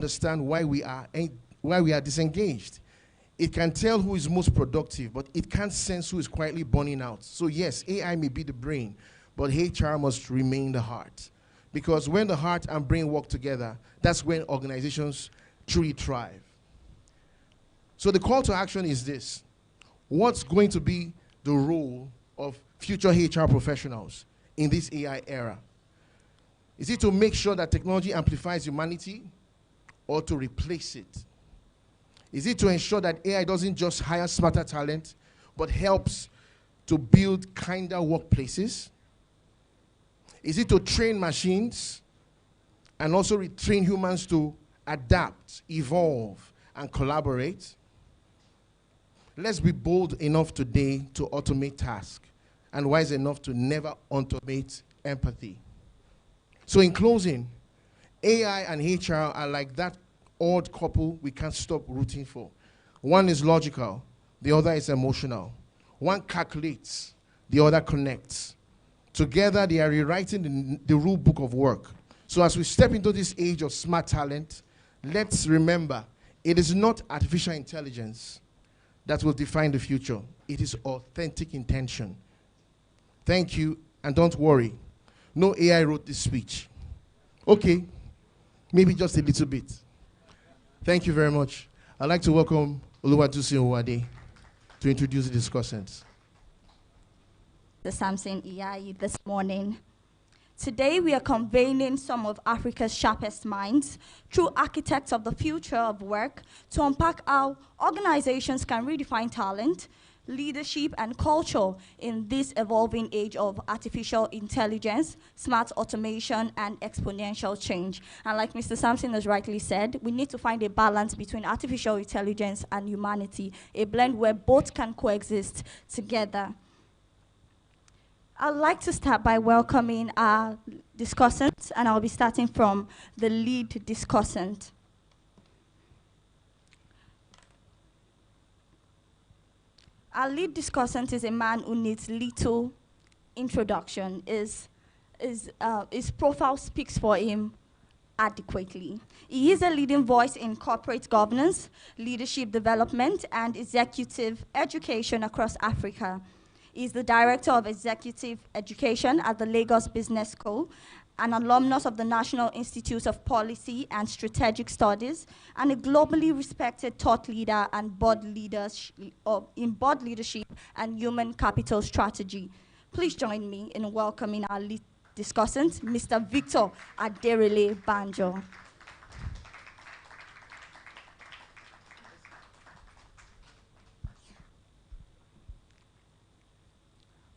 understand why we are disengaged. It can tell who is most productive, but it can't sense who is quietly burning out. So yes, AI may be the brain, but HR must remain the heart. Because when the heart and brain work together, that's when organizations truly thrive. So the call to action is this. What's going to be the role of future HR professionals in this AI era? Is it to make sure that technology amplifies humanity or to replace it? Is it to ensure that AI doesn't just hire smarter talent, but helps to build kinder workplaces? Is it to train machines and also retrain humans to adapt, evolve, and collaborate? Let's be bold enough today to automate tasks and wise enough to never automate empathy. So in closing, AI and HR are like that odd couple we can't stop rooting for. One is logical, the other is emotional. One calculates, the other connects. Together, they are rewriting the rule book of work. So as we step into this age of smart talent, let's remember, it is not artificial intelligence that will define the future. It is authentic intention. Thank you, and don't worry. No AI wrote this speech. Okay, maybe just a little bit. Thank you very much. I'd like to welcome Oluwatosin Owade to introduce the discussants. The Samson Iyayi this morning. Today we are convening some of Africa's sharpest minds through architects of the future of work to unpack how organizations can redefine talent, leadership, and culture in this evolving age of artificial intelligence, smart automation, and exponential change. And like Mr. Sampson has rightly said, we need to find a balance between artificial intelligence and humanity, a blend where both can coexist together. I'd like to start by welcoming our discussants, and I'll be starting from the lead discussant. Our lead discussant is a man who needs little introduction. His profile speaks for him adequately. He is a leading voice in corporate governance, leadership development, and executive education across Africa. He is the Director of Executive Education at the Lagos Business School, an alumnus of the National Institute of Policy and Strategic Studies, and a globally respected thought leader and in board leadership and human capital strategy. Please join me in welcoming our lead discussant, Mr. Victor Aderele Banjo.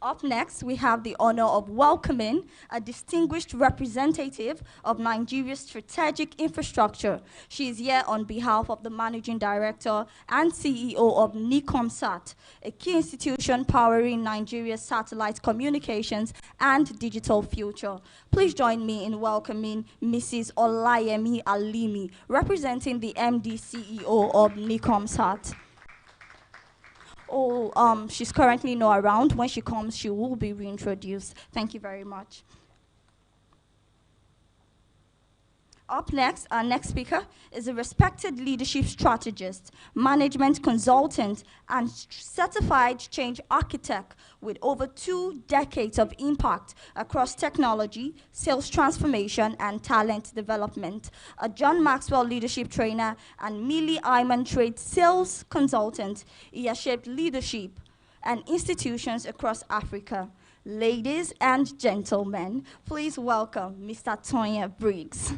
Up next, we have the honor of welcoming a distinguished representative of Nigeria's strategic infrastructure. She is here on behalf of the Managing Director and CEO of NICOMSAT, a key institution powering Nigeria's satellite communications and digital future. Please join me in welcoming Mrs. Olayemi Alimi, representing the MD CEO of NICOMSAT. She's currently not around. When she comes, she will be reintroduced. Thank you very much. Up next, our next speaker is a respected leadership strategist, management consultant, and certified change architect with over 2 decades of impact across technology, sales transformation, and talent development. A John Maxwell leadership trainer and Millie Iman trade sales consultant, he has shaped leadership and institutions across Africa. Ladies and gentlemen, please welcome Mr. Tonya Briggs.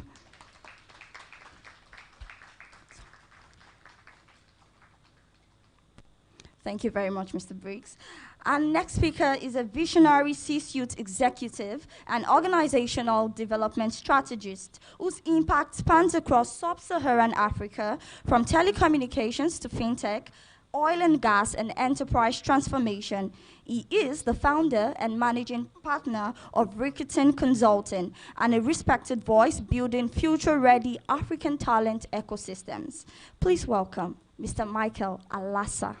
Thank you very much, Mr. Briggs. Our next speaker is a visionary C-suite executive and organizational development strategist whose impact spans across sub-Saharan Africa, from telecommunications to fintech, oil and gas, and enterprise transformation. He is the founder and managing partner of Rickerton Consulting and a respected voice building future-ready African talent ecosystems. Please welcome Mr. Michael Alasa.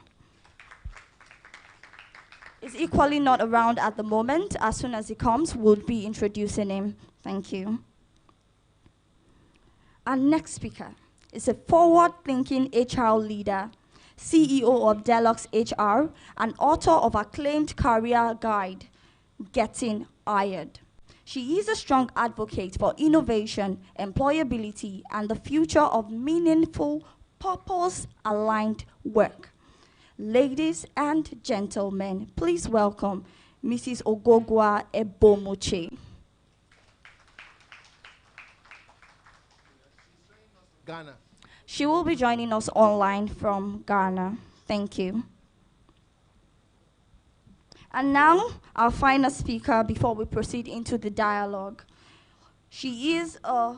Is equally not around at the moment. As soon as he comes, we'll be introducing him. Thank you. Our next speaker is a forward-thinking HR leader, CEO of Deluxe HR, and author of acclaimed career guide, Getting Hired. She is a strong advocate for innovation, employability, and the future of meaningful, purpose-aligned work. Ladies and gentlemen, please welcome Mrs. Ogogwa Ebomoche. Ghana. She will be joining us online from Ghana. Thank you. And now, our final speaker before we proceed into the dialogue. She is a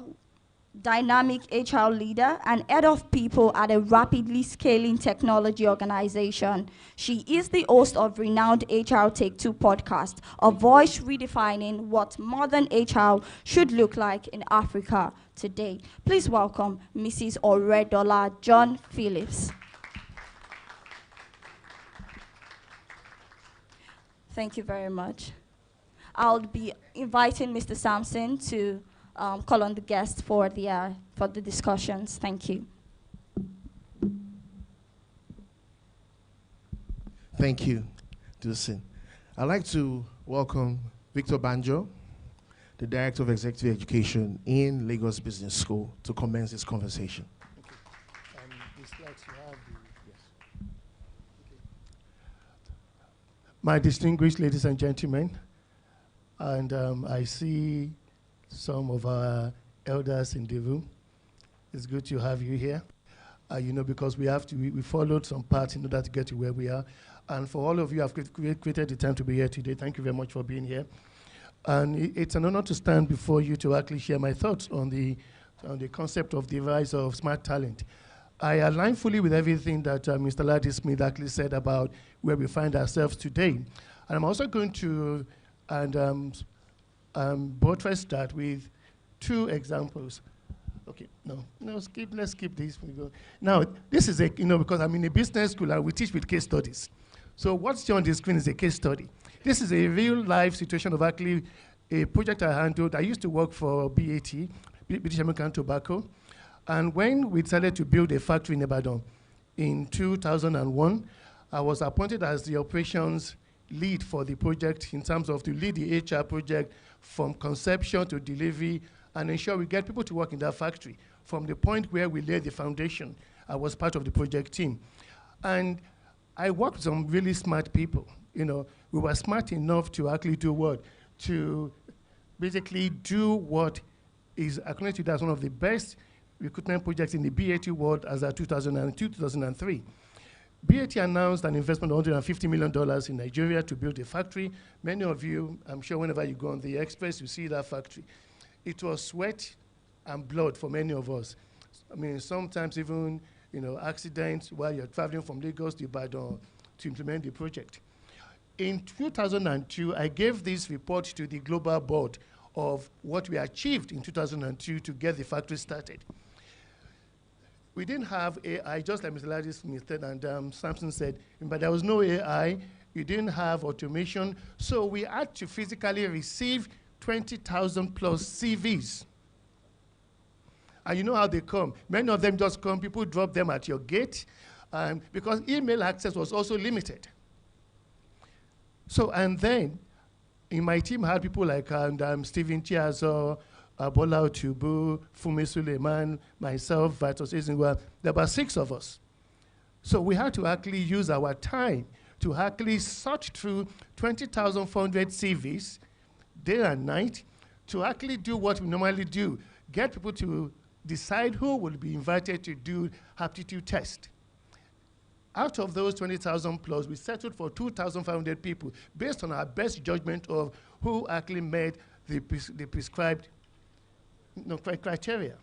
dynamic HR leader and head of people at a rapidly scaling technology organization. She is the host of renowned HR Take Two podcast, a voice redefining what modern HR should look like in Africa today. Please welcome Mrs. Oredola John Phillips. Thank you very much. I'll be inviting Mr. Sampson to call on the guests for the discussions. Thank you. Thank you, Dulcin. I'd like to welcome Victor Banjo, the Director of Executive Education in Lagos Business School, to commence this conversation. My distinguished ladies and gentlemen, and I see some of our elders in the room. It's good to have you here. Because we followed some paths in order to get to where we are. And for all of you who have created the time to be here today, thank you very much for being here. And it's an honor to stand before you to actually share my thoughts on the concept of the rise of smart talent. I align fully with everything that Mr. Laddy Smith actually said about where we find ourselves today. And I'm also going to buttress that with two examples. Okay, let's skip this. Now, this is because I'm in a business school and we teach with case studies. So what's here on the screen is a case study. This is a real life situation of actually a project I handled. I used to work for BAT, British American Tobacco. And when we decided to build a factory in Ibadan in 2001, I was appointed as the operations lead for the project in terms of to lead the HR project from conception to delivery and ensure we get people to work in that factory. From the point where we laid the foundation, I was part of the project team. And I worked with some really smart people. We were smart enough to actually do what? To basically do what is acknowledged as one of the best recruitment projects in the BAT world as of 2002, 2003. BAT announced an investment of $150 million in Nigeria to build a factory. Many of you, I'm sure whenever you go on the express, you see that factory. It was sweat and blood for many of us. Sometimes even, accidents while you're traveling from Lagos to Ibadan to implement the project. In 2002, I gave this report to the global board of what we achieved in 2002 to get the factory started. We didn't have AI, just like Mr. Laddy Smith said and Sampson said, but there was no AI. You didn't have automation. So we had to physically receive 20,000 plus CVs. And you know how they come. Many of them just come, people drop them at your gate, because email access was also limited. So, and then, in my team, I had people like Stephen Chiazo, Bola Otubu, Fumi Suleiman, myself, Vitus Isingwa. There were 6 of us. So we had to actually use our time to actually search through 20,400 CVs, day and night, to actually do what we normally do, get people to decide who will be invited to do aptitude test. Out of those 20,000 plus, we settled for 2,500 people based on our best judgment of who actually met the prescribed criteria.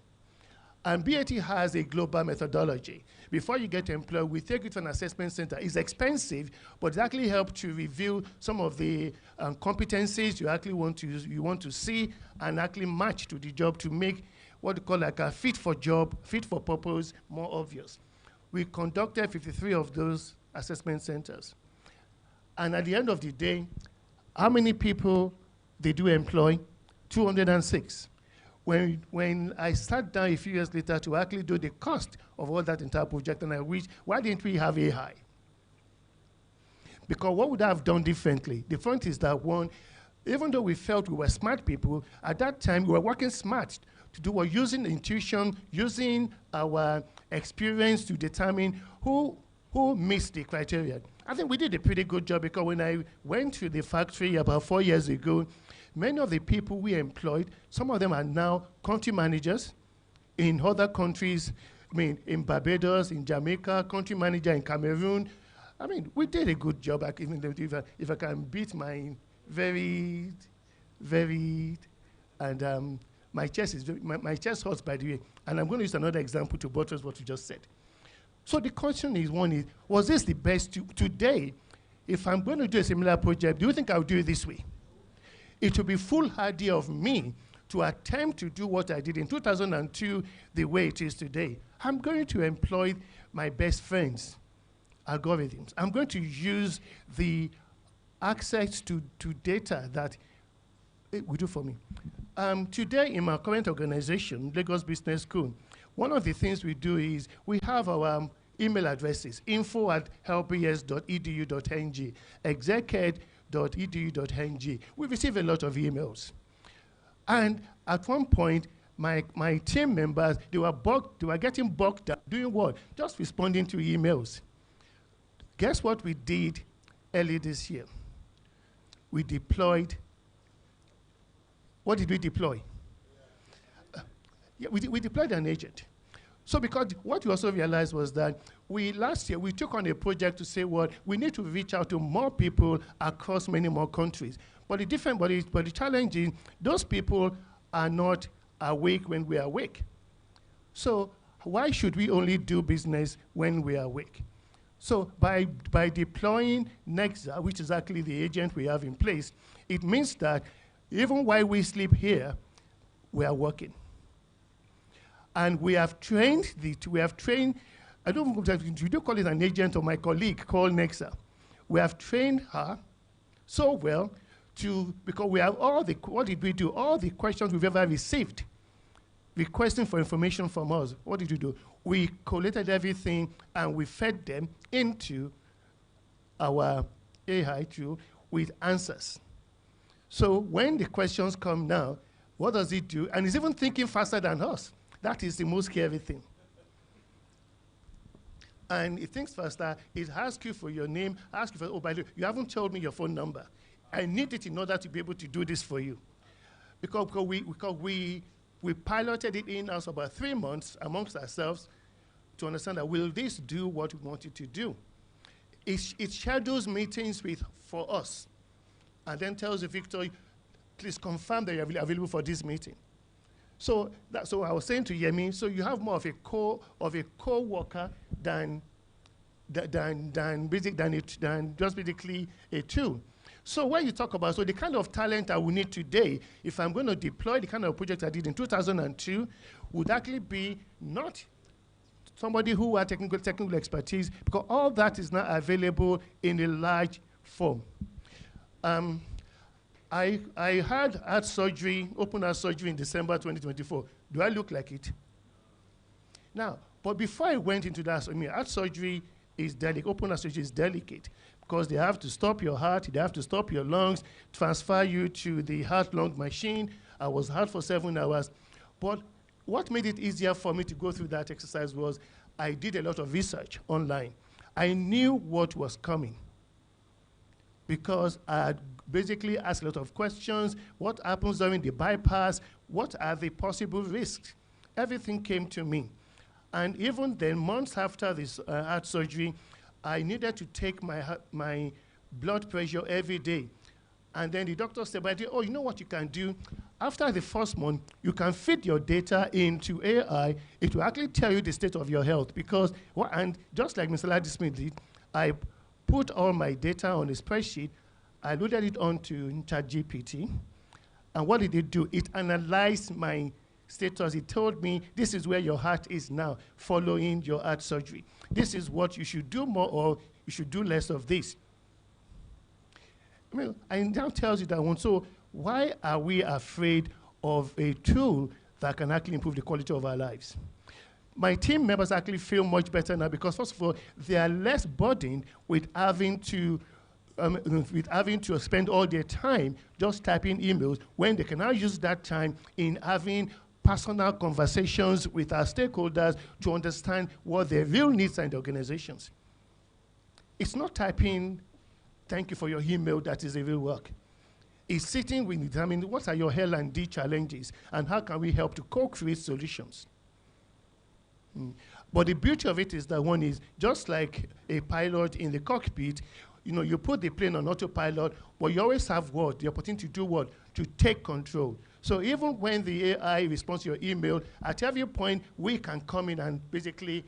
And BAT has a global methodology. Before you get employed, we take you to an assessment center. It's expensive, but it actually helps to review some of the competencies you actually want to see and actually match to the job to make what we call like a fit for job, fit for purpose more obvious. We conducted 53 of those assessment centers. And at the end of the day, how many people they do employ? 206. when I sat down a few years later to actually do the cost of all that entire project, and I wished, why didn't we have AI? Because what would I have done differently? The point is that one, even though we felt we were smart people, at that time we were working smart to do what, using intuition, using our experience to determine who meets the criteria. I think we did a pretty good job, because when I went to the factory about 4 years ago, many of the people we employed, some of them are now country managers in other countries. I mean, in Barbados, in Jamaica, country manager in Cameroon. I mean, we did a good job. If I can beat my very, and my chest is my chest hurts, by the way. And I'm going to use another example to buttress what you just said. So the question is, was this the best today? If I'm going to do a similar project, do you think I'll do it this way? It would be foolhardy of me to attempt to do what I did in 2002 the way it is today. I'm going to employ my best friends' algorithms. I'm going to use the access to data that it will do for me. Today in my current organization, Lagos Business School, one of the things we do is we have our email addresses, info@helpes.edu.ng, execed.edu.ng. We receive a lot of emails. And at one point, my team members, they were getting bogged down. Doing what? Just responding to emails. Guess what we did early this year? We deployed. What did we deploy? Yeah, we deployed an agent. So because what we also realized was that last year we took on a project to say, well, we need to reach out to more people across many more countries. But the challenge is those people are not awake when we are awake. So why should we only do business when we are awake? So by deploying Nexa, which is actually the agent we have in place, it means that even while we sleep here, we are working. And we have trained, I don't know if you do call it an agent or my colleague called Nexa. We have trained her so well because we have what did we do? All the questions we've ever received, requesting for information from us. What did we do? We collated everything and we fed them into our AI tool with answers. So when the questions come now, what does it do? And it's even thinking faster than us. That is the most scary thing. And it thinks faster. It asks you for your name, asks you for, oh, by the way, you haven't told me your phone number. I need it in order to be able to do this for you. Because we piloted it in-house about 3 months amongst ourselves to understand that will this do what we want it to do? It schedules meetings for us and then tells the Victor, please confirm that you're available for this meeting. So I was saying to Yemi, so you have more of a co-worker than just basically a tool. So when you talk about, the kind of talent I will need today, if I'm going to deploy the kind of project I did in 2002, would actually be not somebody who had technical expertise, because all that is now available in a large form. I had open heart surgery in December 2024. Do I look like it? Now, but before I went into that, heart surgery is delicate. Open heart surgery is delicate because they have to stop your heart, they have to stop your lungs, transfer you to the heart-lung machine. I was hard for 7 hours. But what made it easier for me to go through that exercise was I did a lot of research online. I knew what was coming because I had basically asked a lot of questions. What happens during the bypass? What are the possible risks? Everything came to me. And even then, months after this heart surgery, I needed to take my blood pressure every day. And then the doctor said, oh, you know what you can do? After the first month, you can feed your data into AI. It will actually tell you the state of your health. And just like Mr. Ladismith did, I put all my data on a spreadsheet. I loaded it onto ChatGPT. And what did it do? It analyzed my status. It told me, this is where your heart is now following your heart surgery. This is what you should do more or you should do less of this. It now tells you that one. So why are we afraid of a tool that can actually improve the quality of our lives. My team members actually feel much better now because, first of all, they are less burdened with having to spend all their time just typing emails when they can now use that time in having personal conversations with our stakeholders to understand what their real needs are in the organizations. It's not typing, thank you for your email, that is the real work. It's sitting with determining what are your L&D challenges and how can we help to co-create solutions. But the beauty of it is that one is just like a pilot in the cockpit, you put the plane on autopilot, but you always have what? The opportunity to do what? To take control. So even when the AI responds to your email, at every point, we can come in and basically,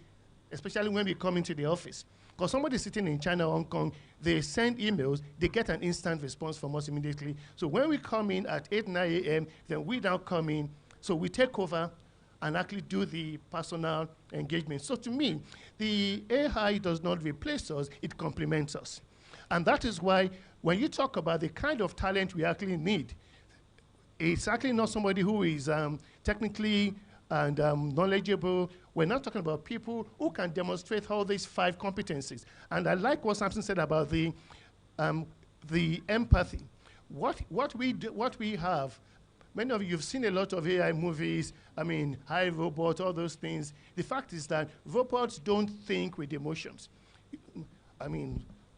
especially when we come into the office, because somebody sitting in China or Hong Kong, they send emails, they get an instant response from us immediately. So when we come in at 8, 9 a.m., then we now come in, so we take over and actually do the personal engagement. So to me, the AI does not replace us, it complements us. And that is why when you talk about the kind of talent we actually need, it's actually not somebody who is technically and knowledgeable. We're not talking about people who can demonstrate all these 5 competencies. And I like what Samson said about the empathy. What we have, many of you have seen a lot of AI movies, Hi Robot, all those things. The fact is that robots don't think with emotions.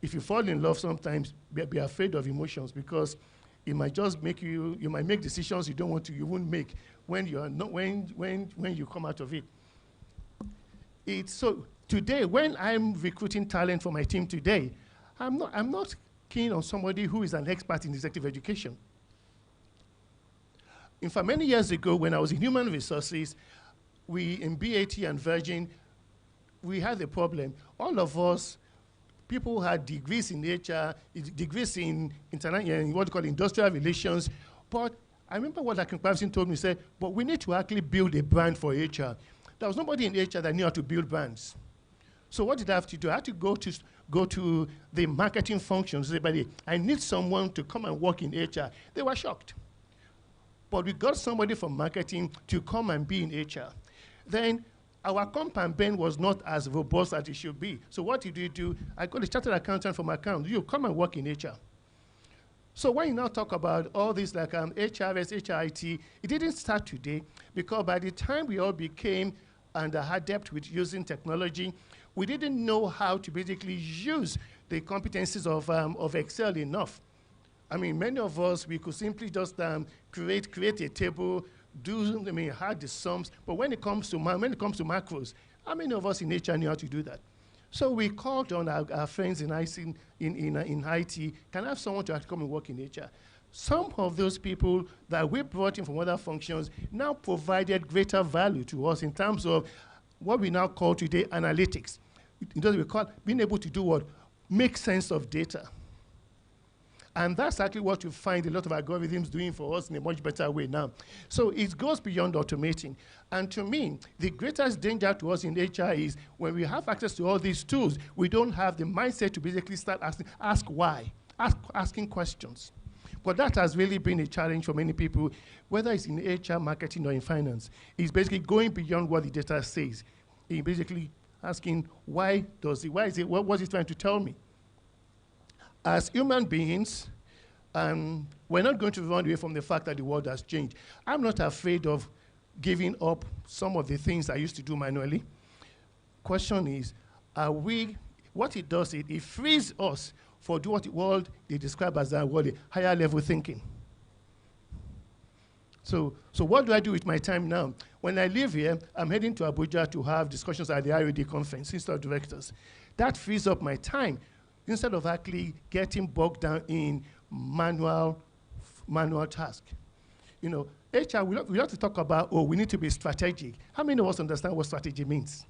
If you fall in love sometimes, be afraid of emotions because it might just make you might make decisions you won't make when you come out of it. So today, when I'm recruiting talent for my team today, I'm not keen on somebody who is an expert in executive education. In fact, many years ago, when I was in human resources, in BAT and Virgin, we had a problem. All of us, people who had degrees in HR, degrees in what you call industrial relations, but I remember what Akin Patterson told me, he said, but we need to actually build a brand for HR. There was nobody in HR that knew how to build brands. So what did I have to do? I had to go to the marketing functions. Say, I need someone to come and work in HR. They were shocked. But we got somebody from marketing to come and be in HR. Then our compound Ben was not as robust as it should be. So what did we do? I got a chartered accountant from account. You come and work in HR. So when you now talk about all this like HRS, HRIT, it didn't start today because by the time we all became and adept with using technology, we didn't know how to basically use the competencies of Excel enough. Many of us, we could simply just create a table, hard the sums, but when it comes to macros, how many of us in HR knew how to do that? So we called on our friends in IT, can I have someone to come and work in HR? Some of those people that we brought in from other functions now provided greater value to us in terms of what we now call today analytics. We call being able to do what? Make sense of data. And that's actually what you find a lot of algorithms doing for us in a much better way now. So it goes beyond automating. And to me, the greatest danger to us in HR is when we have access to all these tools, we don't have the mindset to basically start asking questions. But that has really been a challenge for many people, whether it's in HR, marketing, or in finance. It's basically going beyond what the data says. It's basically asking, what was it trying to tell me? As human beings, we're not going to run away from the fact that the world has changed. I'm not afraid of giving up some of the things I used to do manually. Question is, what it does, it frees us for what the world they describe as a higher level thinking. So what do I do with my time now? When I leave here, I'm heading to Abuja to have discussions at the RED conference, Institute of Directors. That frees up my time instead of actually getting bogged down in manual task. HR, we have to talk about, we need to be strategic. How many of us understand what strategy means?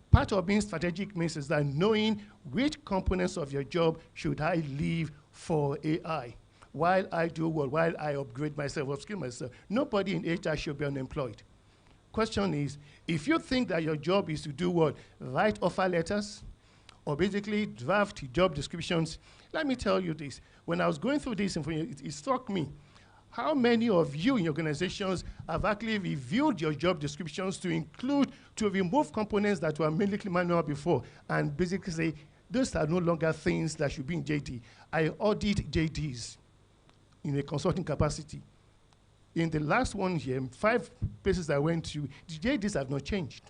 Part of being strategic means is that knowing which components of your job should I leave for AI while I do what, while I upgrade myself, upskill myself. Nobody in HR should be unemployed. Question is, if you think that your job is to do what, write offer letters, or basically draft job descriptions, let me tell you this. When I was going through this information, it struck me How many of you in your organizations have actually reviewed your job descriptions to remove components that were mainly manual before and basically say, those are no longer things that should be in JD. I audit JDs in a consulting capacity. In the last 1 year, 5 places I went to, the JDs have not changed.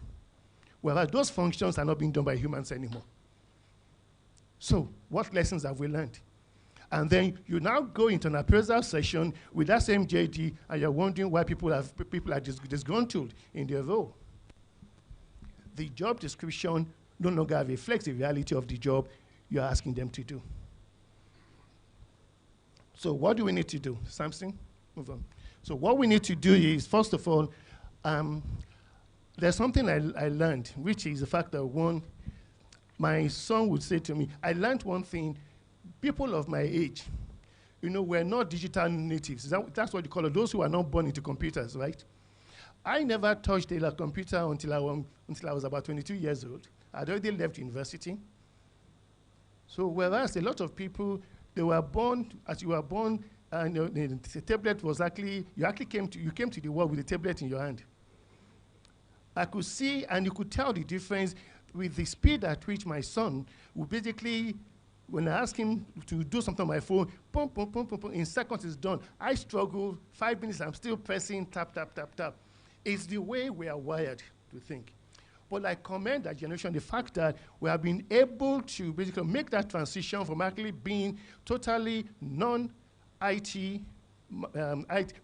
Whereas those functions are not being done by humans anymore. So what lessons have we learned? And then you now go into an appraisal session with that same JD, and you're wondering why people are disgruntled in their role. The job description no longer reflects the reality of the job you're asking them to do. So what do we need to do? Samson, move on. So what we need to do is, first of all, there's something I learned, which is the fact that one, my son would say to me, I learned one thing, people of my age, we're not digital natives. That's what you call it, those who are not born into computers, right? I never touched a computer until I was about 22 years old. I'd already left university. So whereas a lot of people, they were born, as you were born, and the tablet was you came to the world with a tablet in your hand. I could see, and you could tell the difference with the speed at which my son would basically, when I ask him to do something on my phone, boom, boom, boom, boom, boom, in seconds it's done. I struggle, 5 minutes, I'm still pressing, tap, tap, tap, tap. It's the way we are wired to think. But I commend that generation, the fact that we have been able to basically make that transition from actually being totally non-IT,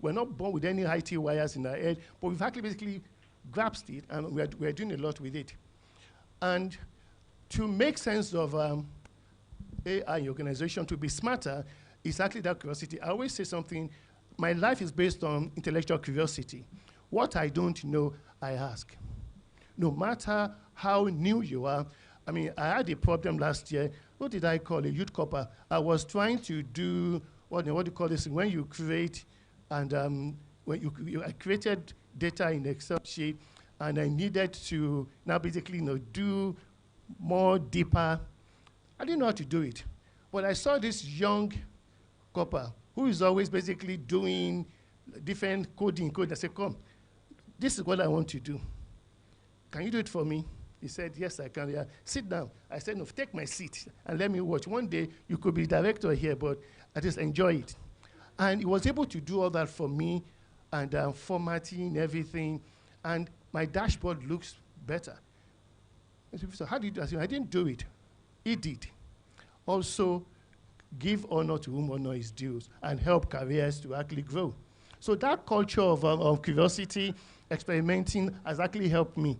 we're not born with any IT wires in our head, but we've actually basically grasped it, and we're doing a lot with it. And to make sense of AI organization, to be smarter, is actually that curiosity. I always say something, my life is based on intellectual curiosity. What I don't know, I ask. No matter how new you are. I mean, I had a problem last year. What did I call a youth copper? I was trying to do, what do you call this? When you create, and I created data in Excel sheet, and I needed to now basically do more deeper. I didn't know how to do it. But I saw this young copper who is always basically doing different coding. I said, come, this is what I want to do. Can you do it for me? He said, yes, I can. Yeah. Sit down. I said, no, take my seat and let me watch. One day, you could be director here, but I just enjoy it. And he was able to do all that for me, and formatting everything, and my dashboard looks better. So how did you do it? I said, I didn't do it. He did. Also, give honor to whom honor is due and help careers to actually grow. So that culture of curiosity, experimenting has actually helped me.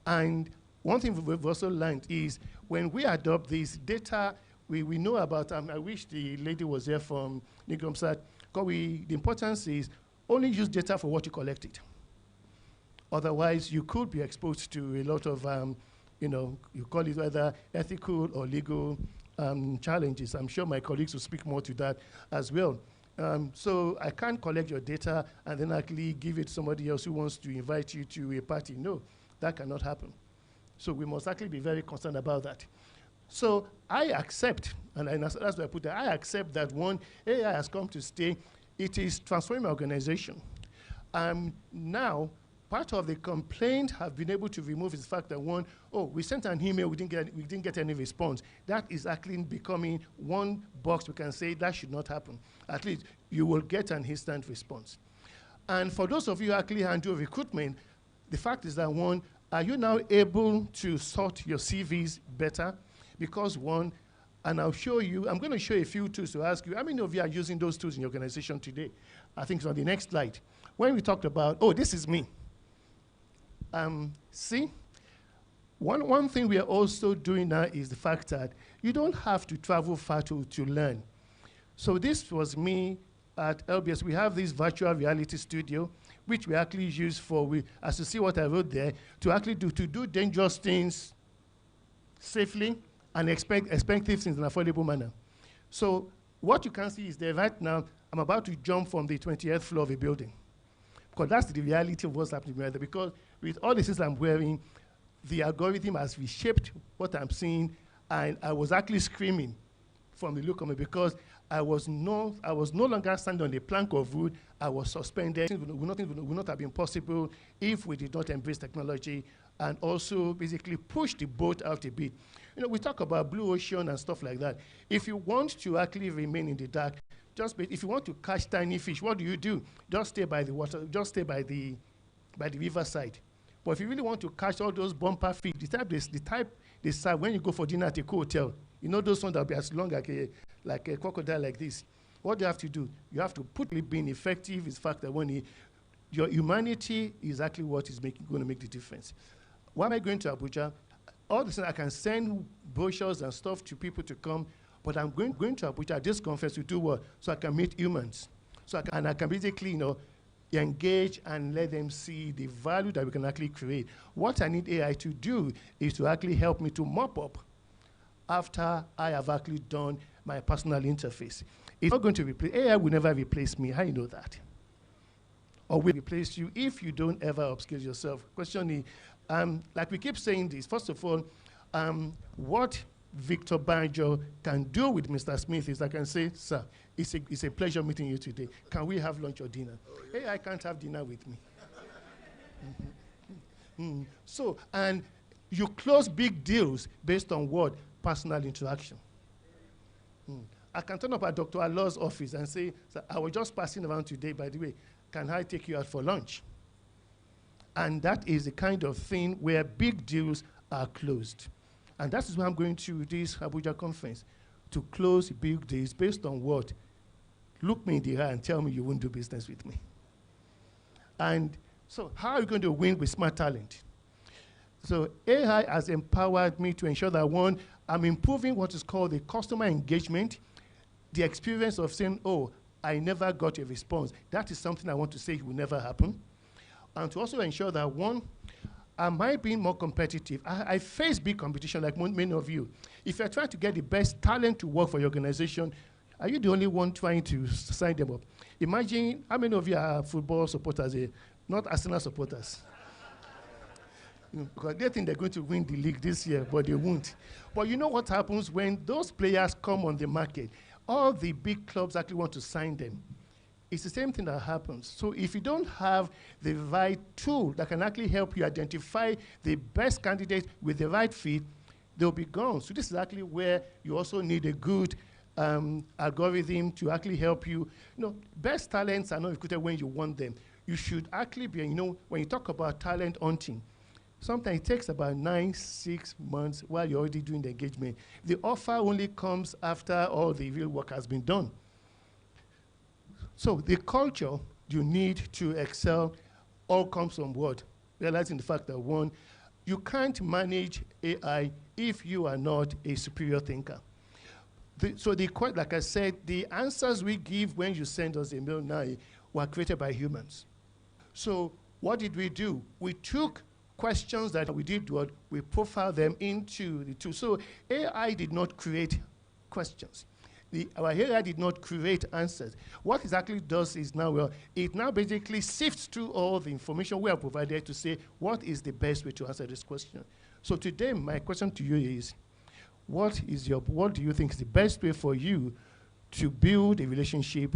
And one thing we've also learned is when we adopt this data, we know about, I wish the lady was here from Nigomsat, because the importance is only use data for what you collect it. Otherwise, you could be exposed to a lot of, you call it whether ethical or legal challenges. I'm sure my colleagues will speak more to that as well. So I can't collect your data and then actually give it to somebody else who wants to invite you to a party. No, that cannot happen. So we must actually be very concerned about that. So I accept, and that's why I put that, I accept that one, AI has come to stay. It is transforming my organization. Now, part of the complaint have been able to remove is the fact that one, we sent an email, we didn't get any response. That is actually becoming one box we can say that should not happen. At least you will get an instant response. And for those of you who actually handle recruitment, the fact is that one, are you now able to sort your CVs better? Because one, and I'll show you, I'm going to show a few tools to ask you, how many of you are using those tools in your organization today? I think it's on the next slide. When we talked about, this is me. See, one thing we are also doing now is the fact that you don't have to travel far to learn. So this was me at LBS. We have this virtual reality studio, which we actually use as you see what I wrote there, to do dangerous things safely and expect things in an affordable manner. So what you can see is that right now, I'm about to jump from the 20th floor of a building. Because that's the reality of what's happening right there. Because with all the things I'm wearing, the algorithm has reshaped what I'm seeing, and I was actually screaming from the look of it because I was no longer standing on a plank of wood. I was suspended. Things would not have been possible if we did not embrace technology and also basically push the boat out a bit. We talk about blue ocean and stuff like that. If you want to actually remain in the dark, if you want to catch tiny fish, what do? Just stay by the water. Just stay by the riverside. But if you really want to catch all those bumper fish, the type they serve when you go for dinner at a hotel, those ones that will be as long like a crocodile like this. What you have to do, you have to put it being effective is the fact that your humanity is actually what is going to make the difference. Why am I going to Abuja? All the time I can send brochures and stuff to people to come, but I'm going to Abuja at this conference to do what? So I can meet humans. I can basically, engage and let them see the value that we can actually create. What I need AI to do is to actually help me to mop up after I have actually done my personal interface. It's not going to replace, AI will never replace me. How you know that? Or will replace you if you don't ever upskill yourself. Question is, like we keep saying this, first of all, what Victor Banjo can do with Mr. Smith is I can say, sir, it's a pleasure meeting you today. Can we have lunch or dinner? Hey, I can't have dinner with me. So, and you close big deals based on what? Personal interaction. I can turn up at Dr. Allah's office and say, sir, I was just passing around today, by the way, can I take you out for lunch? And that is the kind of thing where big deals are closed. And that is why I'm going to this Abuja conference, to close big deals based on what? Look me in the eye and tell me you won't do business with me. And so how are you going to win with smart talent? So AI has empowered me to ensure that, one, I'm improving what is called the customer engagement, the experience of saying, oh, I never got a response. That is something I want to say will never happen. And to also ensure that, one, am I being more competitive? I face big competition like many of you. If you're trying to get the best talent to work for your organization, are you the only one trying to sign them up? Imagine how many of you are football supporters, not Arsenal supporters. Because they think they're going to win the league this year, but they won't. But you know what happens when those players come on the market? All the big clubs actually want to sign them. It's the same thing that happens. So if you don't have the right tool that can actually help you identify the best candidate with the right fit, they'll be gone. So this is actually where you also need a good algorithm to actually help you. Best talents are not recruited when you want them. You should actually be, when you talk about talent hunting, sometimes it takes about 9-6 months while you're already doing the engagement. The offer only comes after all the real work has been done. So the culture you need to excel all comes from what? Realizing the fact that, one, you can't manage AI if you are not a superior thinker. Like I said, the answers we give when you send us a mail now were created by humans. So what did we do? We took questions that we did what? We profiled them into the tool. So AI did not create questions. Our AI did not create answers. What it actually does is it now basically sifts through all the information we have provided to say, what is the best way to answer this question? So today, my question to you is, what do you think is the best way for you to build a relationship?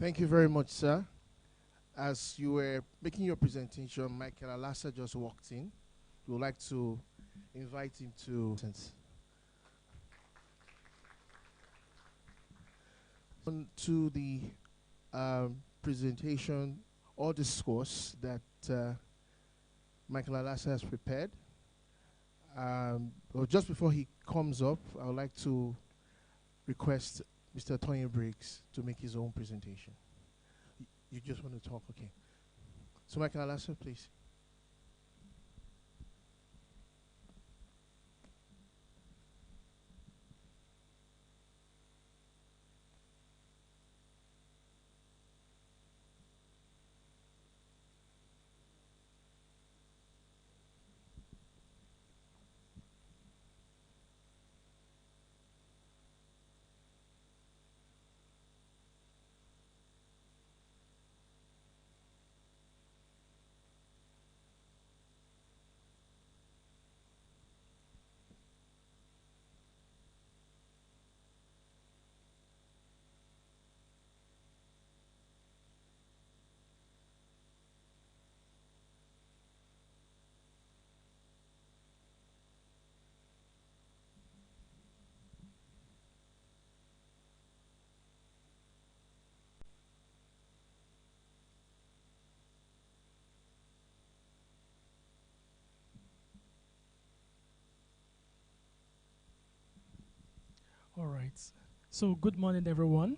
Thank you very much, sir. As you were making your presentation, Michael Alasa just walked in. We would like to invite him to the presentation or discourse that Michael Alasa has prepared. But just before he comes up, I would like to request Mr. Tony Briggs to make his own presentation. You just want to talk? Okay. So Michael Alasa, please. right. So good morning, everyone.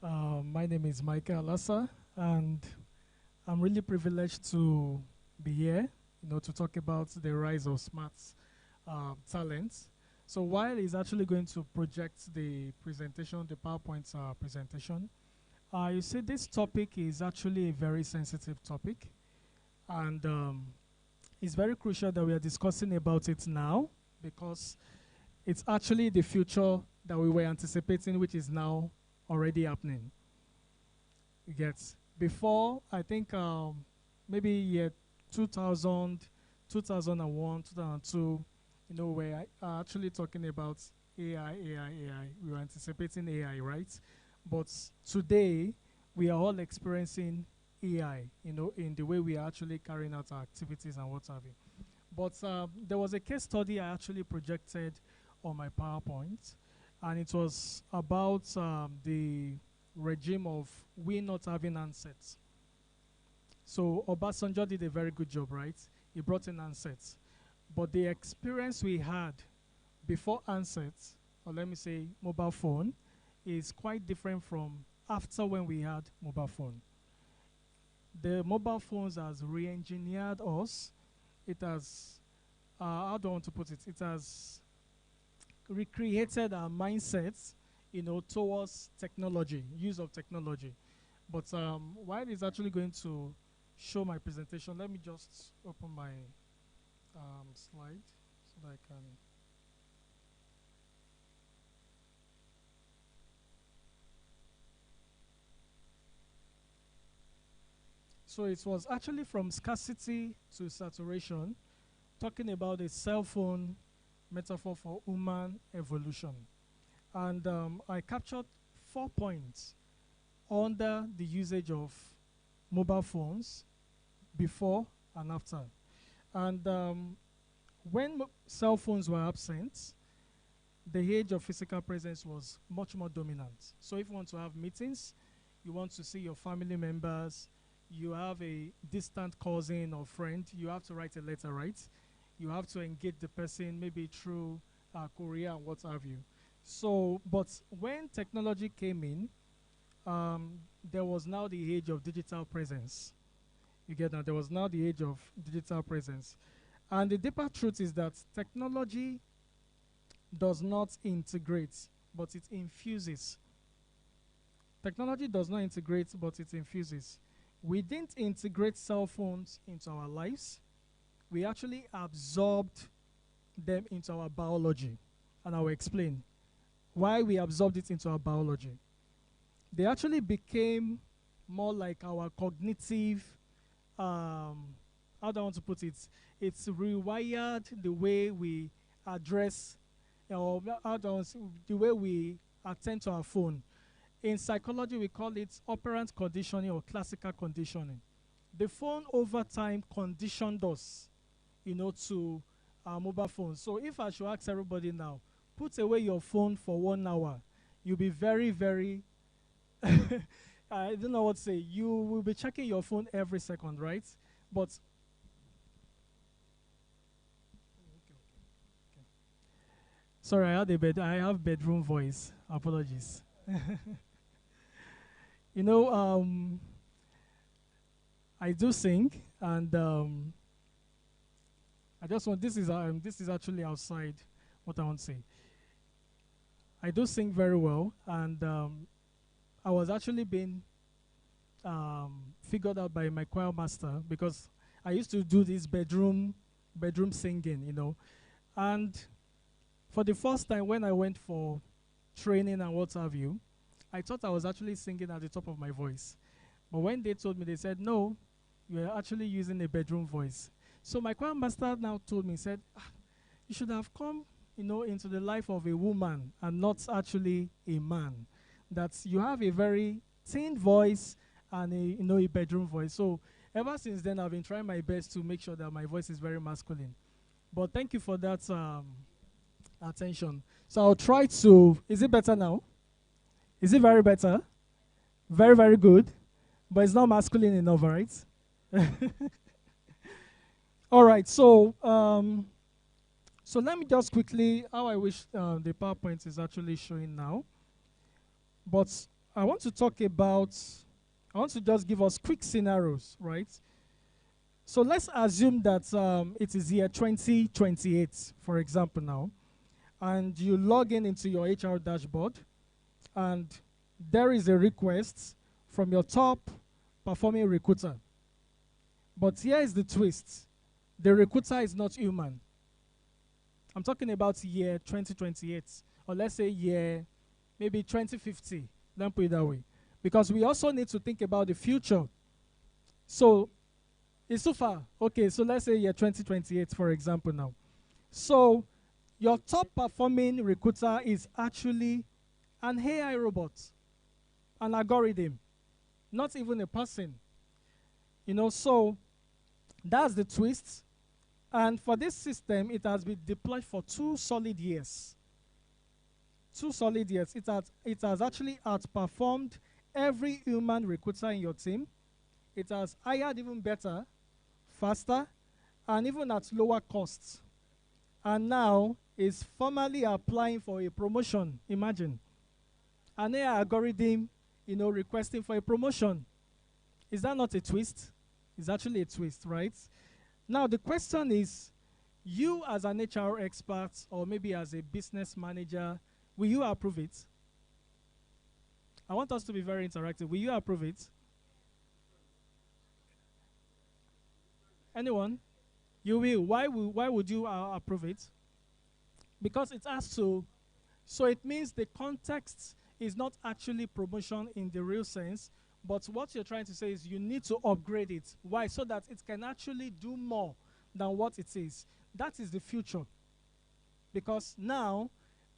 My name is Michael Alasa, and I'm really privileged to be here, to talk about the rise of smart talents. So while he's actually going to project the presentation, the PowerPoint presentation, you see this topic is actually a very sensitive topic, and it's very crucial that we are discussing about it now because it's actually the future that we were anticipating, which is now already happening. You get before, I think maybe year 2000, 2001, 2002, we're actually talking about AI. We were anticipating AI, right? But today, we are all experiencing AI, in the way we are actually carrying out our activities and what have you. But there was a case study I actually projected on my PowerPoint, and it was about the regime of we not having handsets. So Obasanjo did a very good job, right? He brought in handsets. But the experience we had before handsets, or let me say mobile phone, is quite different from after when we had mobile phone. The mobile phones has re-engineered us. It has, how do I want to put it? It has recreated our mindsets, towards technology, use of technology. But while it's actually going to show my presentation, let me just open my slide so that I can. So it was actually from scarcity to saturation, talking about a cell phone metaphor for human evolution. And I captured 4 points under the usage of mobile phones before and after. And when cell phones were absent, the age of physical presence was much more dominant. So if you want to have meetings, you want to see your family members, you have a distant cousin or friend, you have to write a letter, right? You have to engage the person maybe through courier and what have you. So, but when technology came in, there was now the age of digital presence. You get that? There was now the age of digital presence. And the deeper truth is that technology does not integrate, but it infuses. Technology does not integrate, but it infuses. We didn't integrate cell phones into our lives. We actually absorbed them into our biology. And I will explain why we absorbed it into our biology. They actually became more like our cognitive, how do I want to put it? It's rewired the way we address, or the way we attend to our phone. In psychology, we call it operant conditioning or classical conditioning. The phone over time conditioned us, to our mobile phones. So if I should ask everybody now, put away your phone for 1 hour, you'll be very, very, I don't know what to say. You will be checking your phone every second, right? But sorry, I have bedroom voice. Apologies. I do sing, and I just want this is actually outside what I want to say. I do sing very well, and I was actually being figured out by my choir master because I used to do this bedroom singing, and for the first time when I went for training and what have you, I thought I was actually singing at the top of my voice. But when they told me, they said, no, you're actually using a bedroom voice. So my choir master now told me, said, you should have come, into the life of a woman and not actually a man. That you have a very thin voice and a bedroom voice. So ever since then, I've been trying my best to make sure that my voice is very masculine. But thank you for that attention. So I'll try to, is it better now? Is it very better? Very, very good. But it's not masculine enough, right? All right, so So let me just quickly, how I wish the PowerPoint is actually showing now. But I want to talk about, I want to just give us quick scenarios, right? So let's assume that it is year 2028, for example now, and you log in into your HR dashboard, and there is a request from your top performing recruiter. But here is the twist. The recruiter is not human. I'm talking about year 2028, or let's say year maybe 2050. Don't put it that way. Because we also need to think about the future. So it's so far. Okay, so let's say year 2028, for example now. So your top performing recruiter is actually an AI robot, an algorithm, not even a person. You know, so that's the twist. And for this system, it has been deployed for 2 solid years. 2 solid years. It has actually outperformed every human recruiter in your team. It has hired even better, faster, and even at lower costs. And now is formally applying for a promotion. Imagine. An AI algorithm, you know, requesting for a promotion. Is that not a twist? It's actually a twist, right? Now the question is, you as an HR expert or maybe as a business manager, will you approve it? I want us to be very interactive. Will you approve it? Anyone? You will. Why would you approve it? Because it has to. So it means the context is not actually promotion in the real sense, but what you're trying to say is you need to upgrade it. Why? So that it can actually do more than what it is. That is the future. Because now,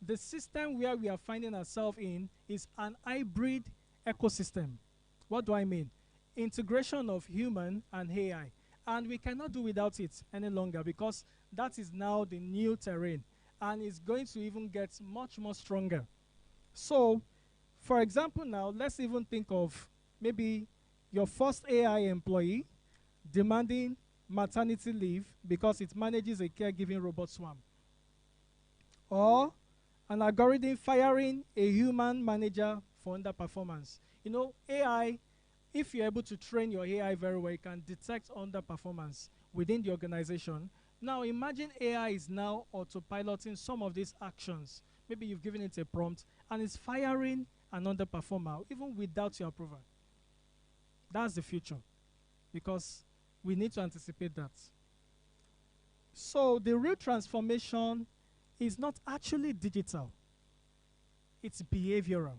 the system where we are finding ourselves in is an hybrid ecosystem. What do I mean? Integration of human and AI. And we cannot do without it any longer because that is now the new terrain. And it's going to even get much more stronger. So, for example now, let's even think of maybe your first AI employee demanding maternity leave because it manages a caregiving robot swarm. Or an algorithm firing a human manager for underperformance. You know, AI, if you're able to train your AI very well, it can detect underperformance within the organization. Now imagine AI is now autopiloting some of these actions. Maybe you've given it a prompt and it's firing an underperformer even without your approval. That's the future because we need to anticipate that. So the real transformation is not actually digital. It's behavioral.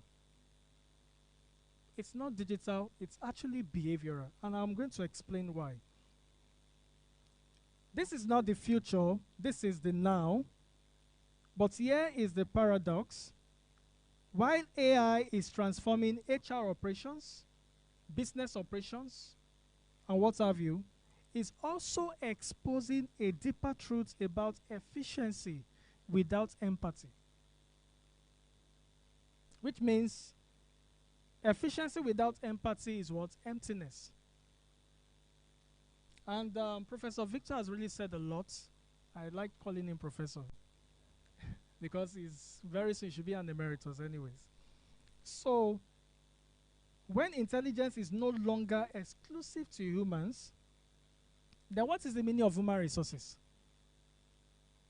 It's not digital, it's actually behavioral. And I'm going to explain why. This is not the future, this is the now. But here is the paradox. While AI is transforming HR operations, business operations, and what have you, it's also exposing a deeper truth about efficiency without empathy. Which means efficiency without empathy is what? Emptiness. And Professor Victor has really said a lot. I like calling him professor because he's very soon should be an emeritus anyways. So when intelligence is no longer exclusive to humans, then what is the meaning of human resources?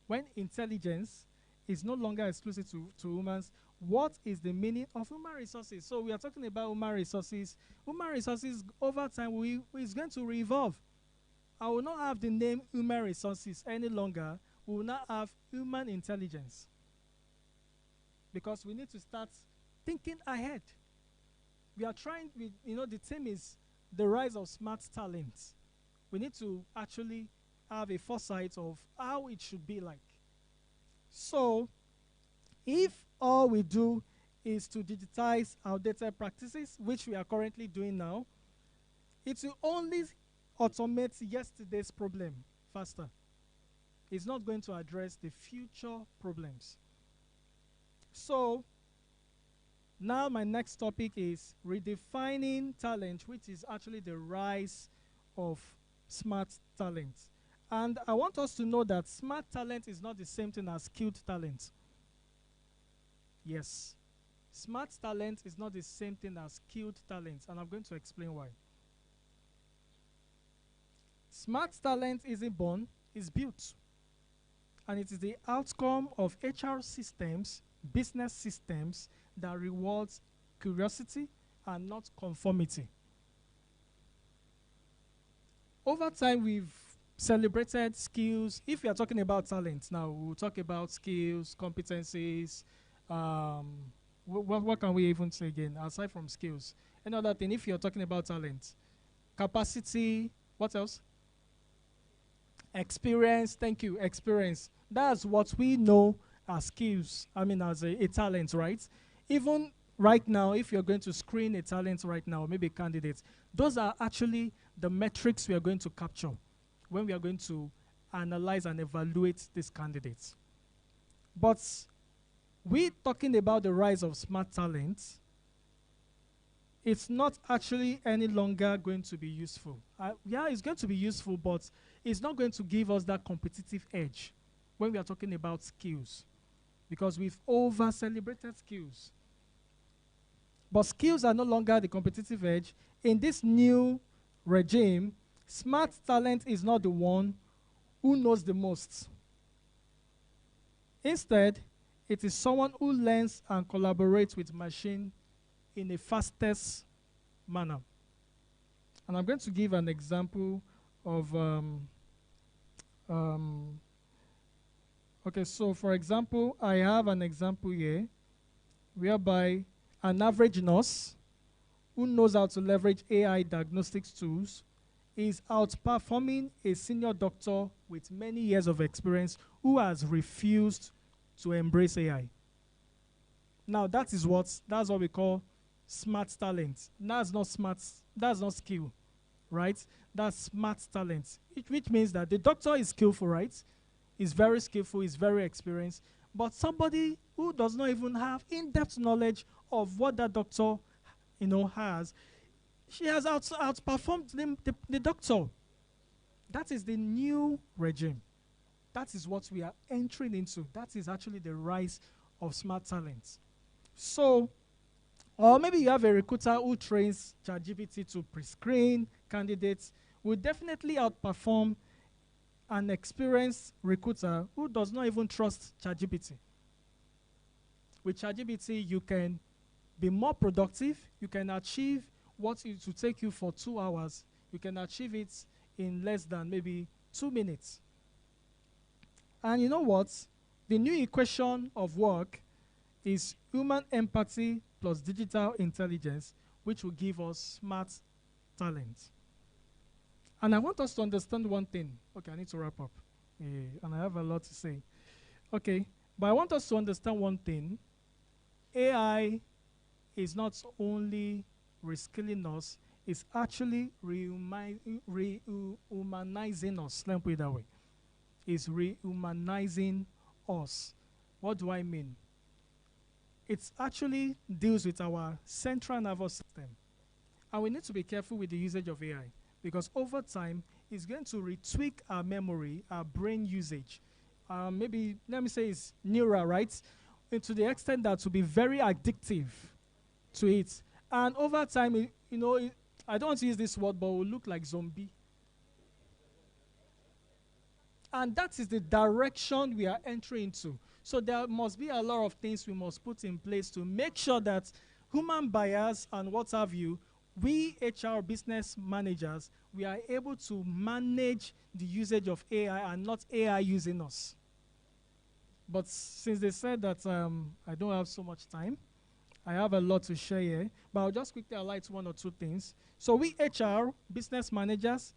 When intelligence is no longer exclusive to humans, what is the meaning of human resources? So we are talking about human resources. Human resources over time is going to re-evolve. I will not have the name human resources any longer. We will not have human intelligence. Because we need to start thinking ahead. We are trying, the theme is the rise of smart talent. We need to actually have a foresight of how it should be like. So, if all we do is to digitize outdated practices, which we are currently doing now, it will only automate yesterday's problem faster. It's not going to address the future problems. So, now my next topic is redefining talent, which is actually the rise of smart talent. And I want us to know that smart talent is not the same thing as skilled talent. Yes. Smart talent is not the same thing as skilled talent, and I'm going to explain why. Smart talent isn't born, it's built. And it is the outcome of HR systems, business systems, that rewards curiosity and not conformity. Over time, we've celebrated skills. If we are talking about talent now, we'll talk about skills, competencies. What can we even say again, aside from skills? Another thing, if you're talking about talent, capacity, what else? Experience, thank you, experience. That's what we know as skills, I mean as a talent, right? Even right now, if you're going to screen a talent right now, maybe a candidate, those are actually the metrics we are going to capture when we are going to analyze and evaluate these candidates. But we talking about the rise of smart talent, it's not actually any longer going to be useful. Yeah, it's going to be useful, but it's not going to give us that competitive edge when we are talking about skills, because we've over-celebrated skills. But skills are no longer the competitive edge. In this new regime, smart talent is not the one who knows the most. Instead, it is someone who learns and collaborates with machine in the fastest manner. And I'm going to give an example of, okay, so for example, I have an example here whereby an average nurse who knows how to leverage AI diagnostics tools is outperforming a senior doctor with many years of experience who has refused to embrace AI. Now that's what we call smart talent. That's not skill, right? That's smart talent, which means that the doctor is skillful, right? He's very skillful, he's very experienced, but somebody who does not even have in-depth knowledge of what that doctor, has, she has outperformed the doctor. That is the new regime. That is what we are entering into. That is actually the rise of smart talent. So, or maybe you have a recruiter who trains ChatGPT to pre-screen candidates, will definitely outperform an experienced recruiter who does not even trust ChatGPT. With ChatGPT, you can be more productive. You can achieve what it will take you for 2 hours. You can achieve it in less than maybe 2 minutes. And you know what? The new equation of work is human empathy plus digital intelligence, which will give us smart talent. And I want us to understand one thing. Okay, I need to wrap up. And I have a lot to say. Okay, but I want us to understand one thing. AI is not only reskilling us, it's actually rehumanizing us. Let me put it that way. It's rehumanizing us. What do I mean? It actually deals with our central nervous system. And we need to be careful with the usage of AI, because over time, it's going to retweak our memory, our brain usage. Maybe, let me say it's neural, right? And to the extent that to be very addictive to it. And over time, I don't want to use this word, but it will look like zombie. And that is the direction we are entering into. So there must be a lot of things we must put in place to make sure that human bias and what have you, we HR business managers, we are able to manage the usage of AI and not AI using us. But since they said that I don't have so much time, I have a lot to share here, but I'll just quickly highlight one or two things. So we HR business managers,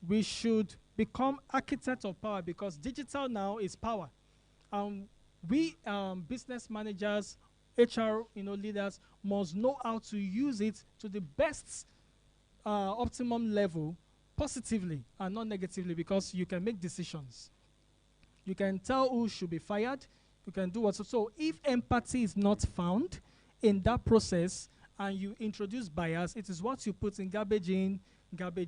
we should become architects of power, because digital now is power. We business managers, HR leaders must know how to use it to the best optimum level, positively and not negatively, because you can make decisions. You can tell who should be fired. You can do what. So if empathy is not found in that process and you introduce bias, it is what you put in, garbage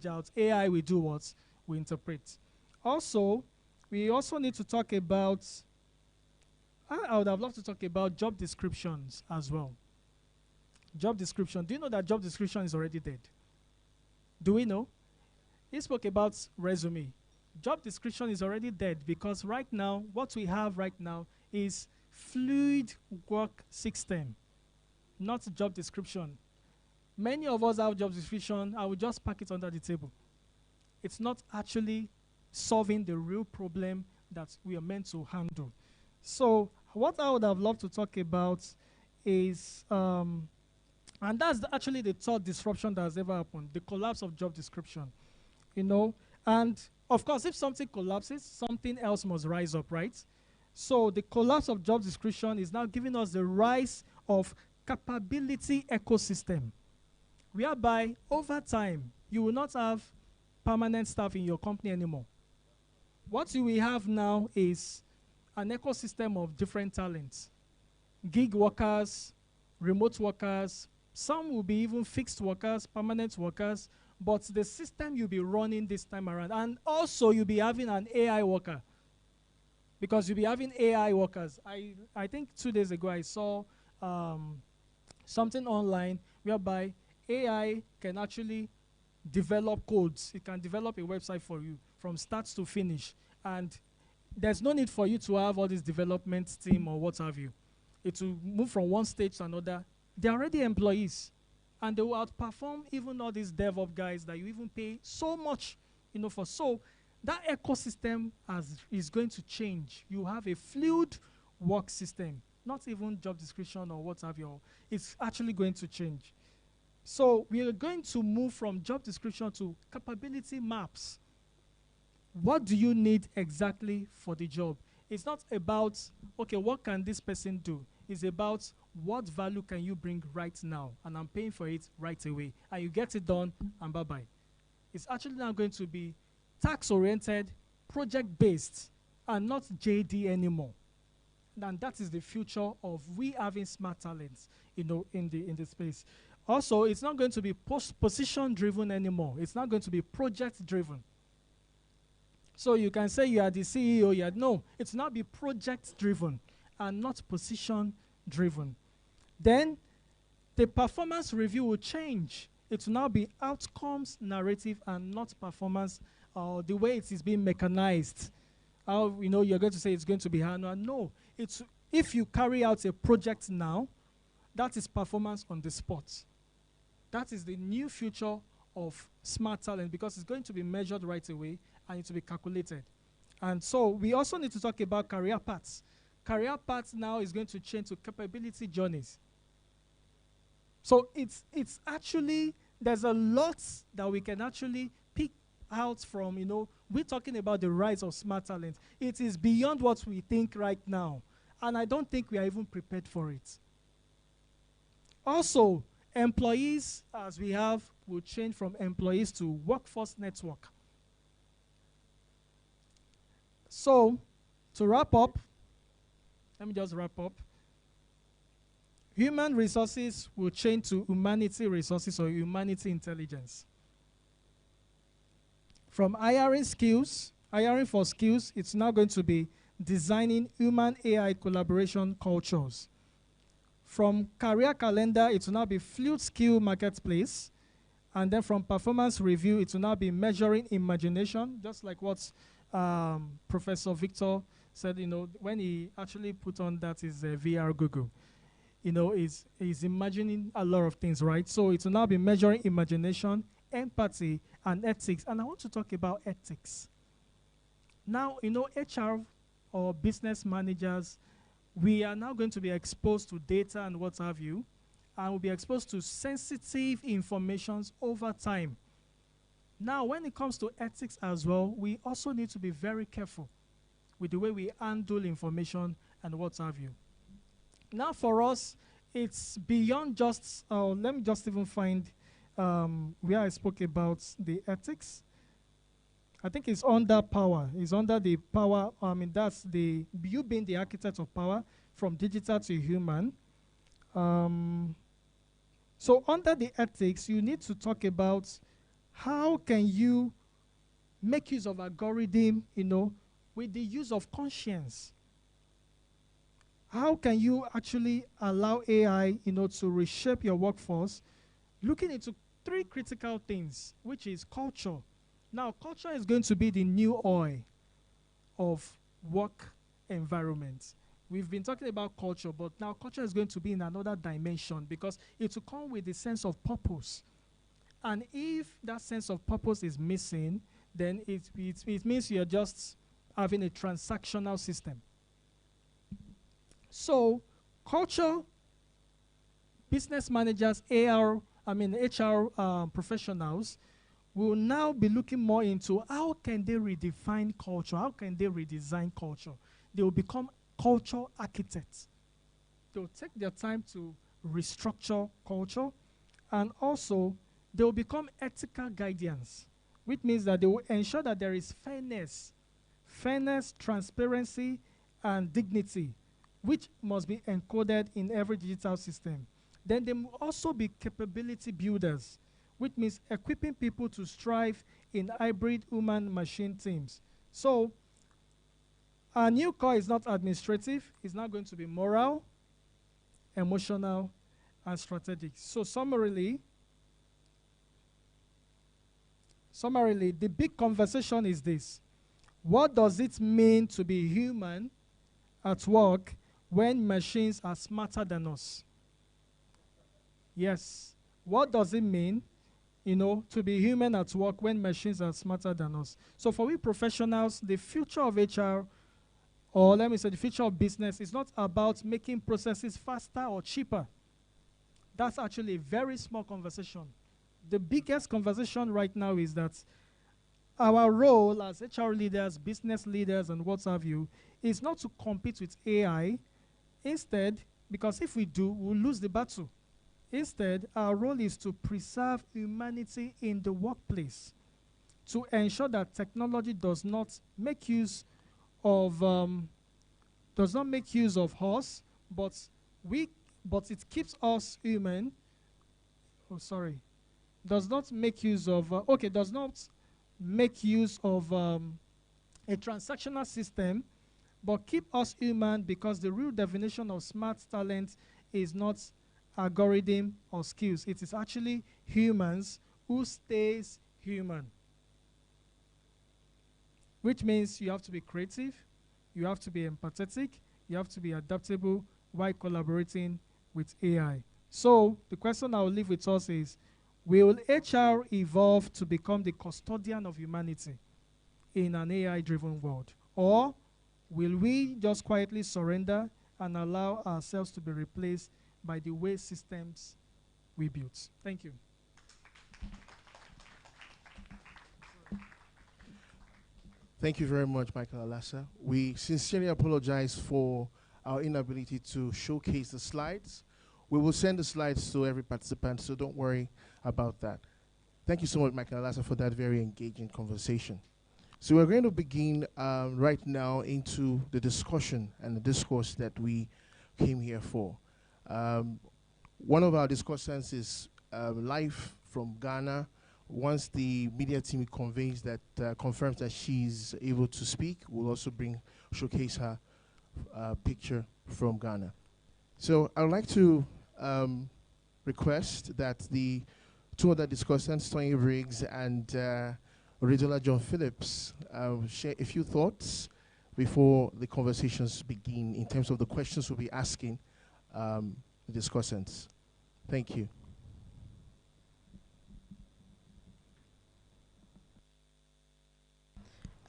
out. AI will do what? We interpret. Also, we also need to talk about, I would have loved to talk about job descriptions as well. Job description. Do you know that job description is already dead? Do we know? He spoke about resume. Job description is already dead because right now, what we have right now is fluid work system, not job description. Many of us have job description, I will just pack it under the table. It's not actually solving the real problem that we are meant to handle. So what I would have loved to talk about is, and that's actually the third disruption that has ever happened, the collapse of job description. You know, and of course, if something collapses, something else must rise up, right? So the collapse of job description is now giving us the rise of capability ecosystem, whereby over time, you will not have permanent staff in your company anymore. What you will have now is an ecosystem of different talents, gig workers, remote workers, some will be even fixed workers, permanent workers, but the system you'll be running this time around, and also you'll be having an AI worker, because you'll be having AI workers. I think 2 days ago I saw something online whereby AI can actually develop codes. It can develop a website for you from start to finish, and there's no need for you to have all this development team or what have you. It will move from one stage to another. They're already employees, and they will outperform even all these DevOps guys that you even pay so much, you know, for. So that ecosystem is going to change. You have a fluid work system, not even job description or what have you. It's actually going to change. So we are going to move from job description to capability maps. What do you need exactly for the job? It's not about, okay, what can this person do? It's about what value can you bring right now, and I'm paying for it right away. And you get it done, and bye-bye. It's actually now going to be tax-oriented, project-based, and not JD anymore. And that is the future of we having smart talents, you know, in the space. Also, it's not going to be position-driven anymore. It's not going to be project-driven. So you can say you are the CEO, no, it's not be project-driven and not position-driven. Then the performance review will change. It will now be outcomes narrative and not performance, the way it is being mechanized. How, you know, you're going to say it's going to be annual. No, it's if you carry out a project now, that is performance on the spot. That is the new future of smart talent, because it's going to be measured right away and it will be calculated. And so we also need to talk about career paths. Career paths now is going to change to capability journeys. So it's actually, there's a lot that we can actually pick out from, you know, we're talking about the rise of smart talent. It is beyond what we think right now. And I don't think we are even prepared for it. Also, employees, as we have, will change from employees to workforce network. So, to wrap up, let me just wrap up. Human resources will change to humanity resources or humanity intelligence. From hiring for skills, it's now going to be designing human AI collaboration cultures. From career calendar, it will now be fluid skill marketplace. And then from performance review, it will now be measuring imagination, just like what Professor Victor said, you know, when he actually put on that is VR Google. You know, he's imagining a lot of things, right? So it will now be measuring imagination, empathy, and ethics. And I want to talk about ethics. Now, you know, HR or business managers, we are now going to be exposed to data and what have you, and we'll be exposed to sensitive informations over time. Now, when it comes to ethics as well, we also need to be very careful with the way we handle information and what have you. Now, for us, it's beyond just, let me just even find where I spoke about the ethics. I think it's under power. It's under the power, that's the, you being the architect of power from digital to human. So under the ethics, you need to talk about how can you make use of algorithm, with the use of conscience. How can you actually allow AI, to reshape your workforce? Looking into three critical things, which is culture. Now, culture is going to be the new oil of work environment. We've been talking about culture, but now culture is going to be in another dimension because it will come with a sense of purpose. And if that sense of purpose is missing, then it means you're just having a transactional system. So, culture, business managers, HR professionals will now be looking more into how can they redefine culture, how can they redesign culture. They will become culture architects. They will take their time to restructure culture, and also they will become ethical guardians, which means that they will ensure that there is fairness, transparency, and dignity, which must be encoded in every digital system. Then they will also be capability builders, which means equipping people to strive in hybrid human-machine teams. So, our new core is not administrative, it's not going to be moral, emotional, and strategic. So summarily, the big conversation is this. What does it mean to be human at work when machines are smarter than us? Yes. What does it mean, to be human at work when machines are smarter than us? So for we professionals, the future of HR, or let me say the future of business, is not about making processes faster or cheaper. That's actually a very small conversation. The biggest conversation right now is that our role as HR leaders, business leaders, and what have you, is not to compete with AI. Instead, because if we do, we'll lose the battle. Instead, our role is to preserve humanity in the workplace, to ensure that technology does not make use of us, but it keeps us human. Does not make use of a transactional system, but keep us human, because the real definition of smart talent is not algorithm or skills. It is actually humans who stays human. Which means you have to be creative, you have to be empathetic, you have to be adaptable while collaborating with AI. So the question I will leave with us is, will HR evolve to become the custodian of humanity in an AI-driven world? Or will we just quietly surrender and allow ourselves to be replaced by the way systems we built? Thank you. Thank you very much, Michael Alasa. We sincerely apologize for our inability to showcase the slides. We will send the slides to every participant, so don't worry about that. Thank you so much, Michael Alasa, for that very engaging conversation. So we're going to begin right now into the discussion and the discourse that we came here for. One of our discussants is live from Ghana. Once the media team confirms that she's able to speak, we'll also showcase her picture from Ghana. So I'd like to request that the two other discussants, Tony Briggs and Oridola John Phillips, share a few thoughts before the conversations begin in terms of the questions we'll be asking the discussants. Thank you.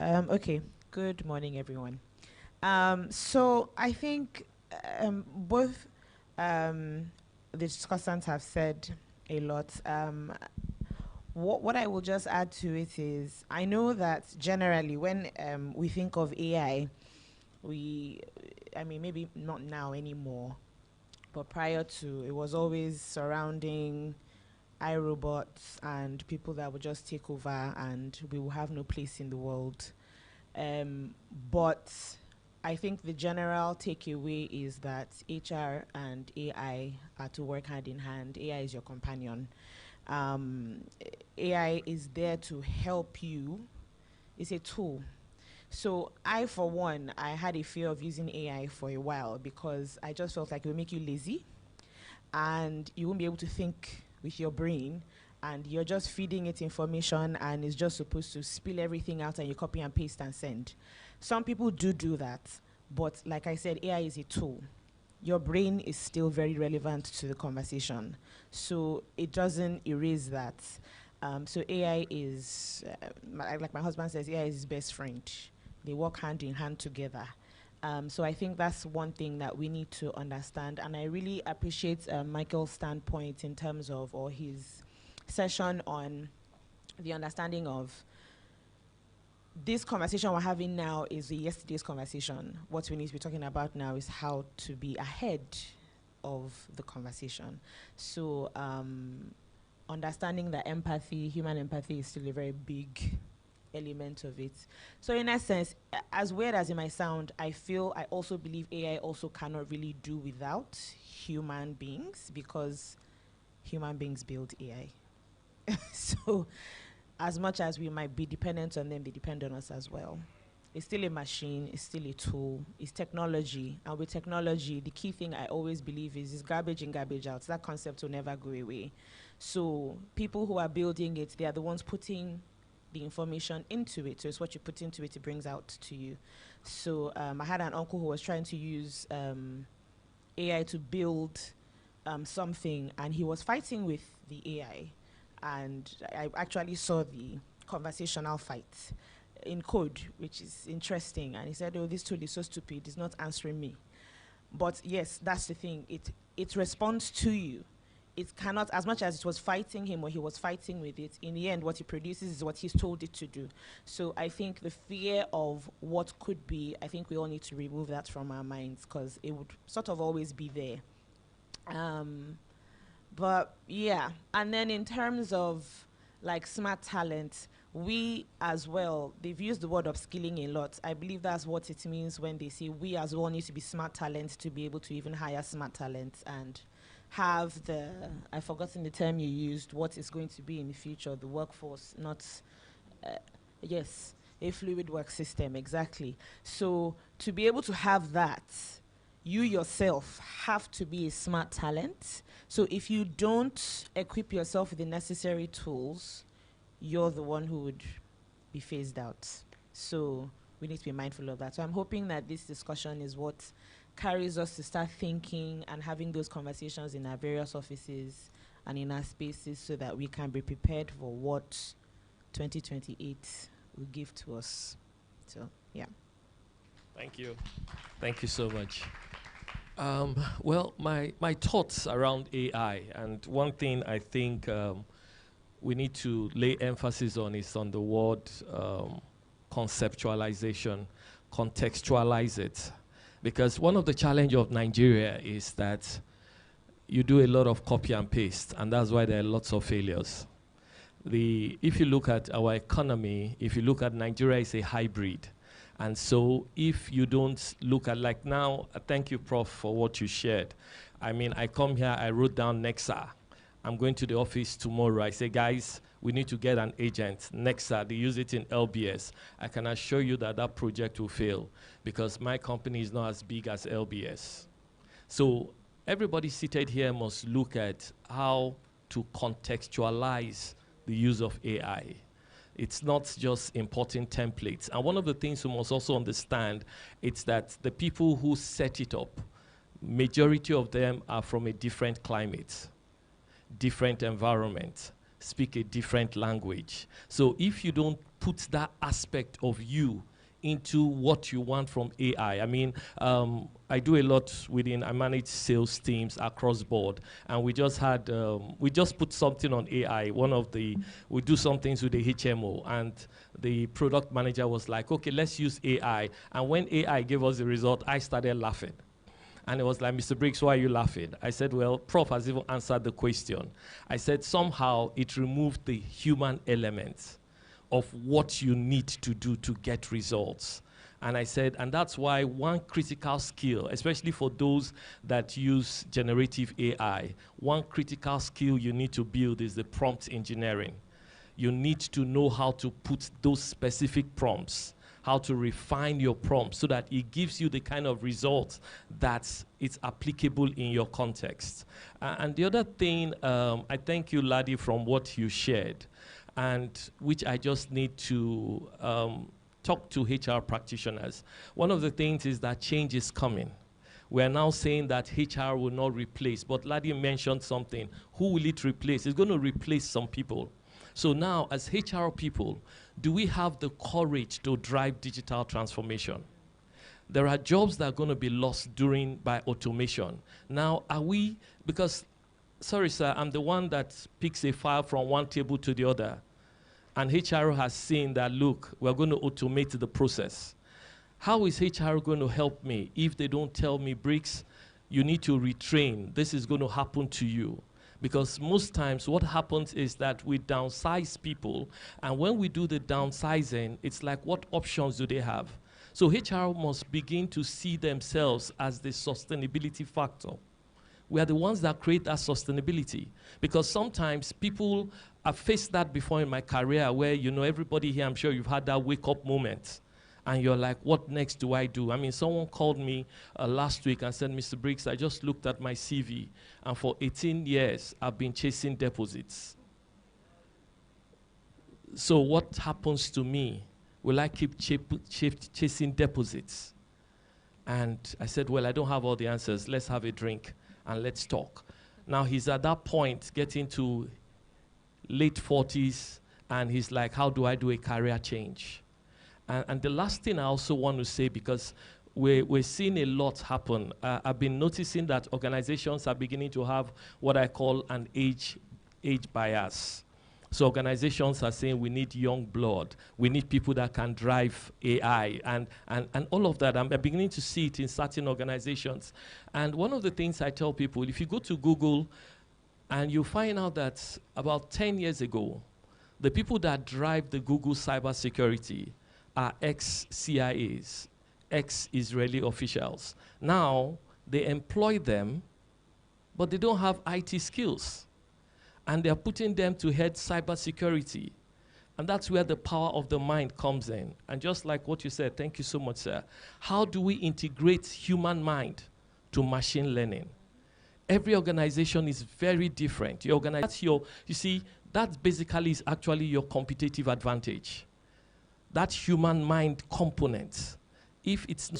Okay, good morning, everyone. So I think both the discussants have said a lot. What I will just add to it is, I know that generally when we think of AI, maybe not now anymore, but prior to, it was always surrounding iRobots and people that would just take over and we will have no place in the world. But I think the general takeaway is that HR and AI are to work hand in hand. AI is your companion. AI is there to help you It's a tool. So I, for one, I had a fear of using AI for a while because I just felt like it would make you lazy and you won't be able to think with your brain, and you're just feeding it information and it's just supposed to spill everything out and you copy and paste and send. Some people do that, but like I said, AI is a tool. Your brain is still very relevant to the conversation, so it doesn't erase that. So AI is, like my husband says, AI is his best friend. They work hand in hand together. So I think that's one thing that we need to understand. And I really appreciate Michael's standpoint in terms of, or his session on the understanding of this conversation we're having now is yesterday's conversation. What we need to be talking about now is how to be ahead of the conversation. So understanding that empathy, human empathy, is still a very big element of it. So in essence, as weird as it might sound, I also believe AI also cannot really do without human beings, because human beings build AI. So as much as we might be dependent on them, they depend on us as well. It's still a machine, it's still a tool, it's technology. And with technology, the key thing I always believe is garbage in, garbage out. That concept will never go away. So people who are building it, they are the ones putting the information into it. So it's what you put into it, it brings out to you. So I had an uncle who was trying to use AI to build something, and he was fighting with the AI. And I actually saw the conversational fight in code, which is interesting. And he said, oh, this tool is so stupid, it's not answering me. But yes, that's the thing. It responds to you. It cannot, as much as it was fighting him or he was fighting with it, in the end, what it produces is what he's told it to do. So I think the fear of what could be, I think we all need to remove that from our minds, because it would sort of always be there. But yeah, and then in terms of like smart talent, we as well, they've used the word upskilling a lot. I believe that's what it means when they say we as well need to be smart talent to be able to even hire smart talent and have the, I've forgotten the term you used, what is going to be in the future, the workforce, not, yes, a fluid work system, exactly. So to be able to have that, you yourself have to be a smart talent. So if you don't equip yourself with the necessary tools, you're the one who would be phased out. So we need to be mindful of that. So I'm hoping that this discussion is what carries us to start thinking and having those conversations in our various offices and in our spaces, so that we can be prepared for what 2028 will give to us. So, yeah. Thank you. Thank you so much. Well, my thoughts around AI, and one thing I think we need to lay emphasis on is on the word conceptualization, contextualize it. Because one of the challenges of Nigeria is that you do a lot of copy and paste, and that's why there are lots of failures. If you look at our economy, if you look at Nigeria, it's a hybrid. And so if you don't look at, like now, thank you, Prof, for what you shared. I mean, I come here, I wrote down Nexa. I'm going to the office tomorrow. I say, guys, we need to get an agent. Nexa, they use it in LBS. I can assure you that that project will fail, because my company is not as big as LBS. So everybody seated here must look at how to contextualize the use of AI. It's not just importing templates. And one of the things we must also understand is that the people who set it up, majority of them are from a different climate, different environment, speak a different language. So if you don't put that aspect of you into what you want from AI. I mean, I do a lot I manage sales teams across board, and we just had, we just put something on AI. We do some things with the HMO, and the product manager was like, okay, let's use AI. And when AI gave us the result, I started laughing. And it was like, Mr. Briggs, why are you laughing? I said, well, Prof has even answered the question. I said, somehow it removed the human element of what you need to do to get results. And I said, and that's why one critical skill, especially for those that use generative AI, one critical skill you need to build is the prompt engineering. you need to know how to put those specific prompts, how to refine your prompt so that it gives you the kind of results that it's applicable in your context. And the other thing, I thank you, Ladi, from what you shared, and which I just need to talk to HR practitioners. One of the things is that change is coming. We're now saying that HR will not replace, but Ladi mentioned something. Who will it replace? It's going to replace some people. So now, as HR people, do we have the courage to drive digital transformation? There are jobs that are going to be lost by automation. Now, are we, because, sorry, sir, I'm the one that picks a file from one table to the other. And HR has seen that, look, we're going to automate the process. How is HR going to help me if they don't tell me, Briggs, you need to retrain, this is going to happen to you? Because most times what happens is that we downsize people, and when we do the downsizing, it's like, what options do they have? So HR must begin to see themselves as the sustainability factor. We are the ones that create that sustainability. Because sometimes people, I've faced that before in my career where, you know, everybody here, I'm sure you've had that wake-up moment. And you're like, what next do I do? I mean, someone called me last week and said, Mr. Briggs, I just looked at my CV, and for 18 years, I've been chasing deposits. So what happens to me? Will I keep chasing deposits? And I said, well, I don't have all the answers. Let's have a drink, and let's talk. Now, he's at that point, getting to late 40s, and he's like, how do I do a career change? And the last thing I also want to say, because we're seeing a lot happen, I've been noticing that organizations are beginning to have what I call an age bias. So organizations are saying we need young blood, we need people that can drive AI, and all of that. I'm beginning to see it in certain organizations. And one of the things I tell people, if you go to Google and you find out that about 10 years ago, the people that drive the Google cybersecurity are ex-CIAs, ex-Israeli officials. Now, they employ them, but they don't have IT skills. And they're putting them to head cybersecurity. And that's where the power of the mind comes in. And just like what you said, thank you so much, sir. How do we integrate human mind to machine learning? Every organization is very different. You see, that basically is actually your competitive advantage. That human mind component,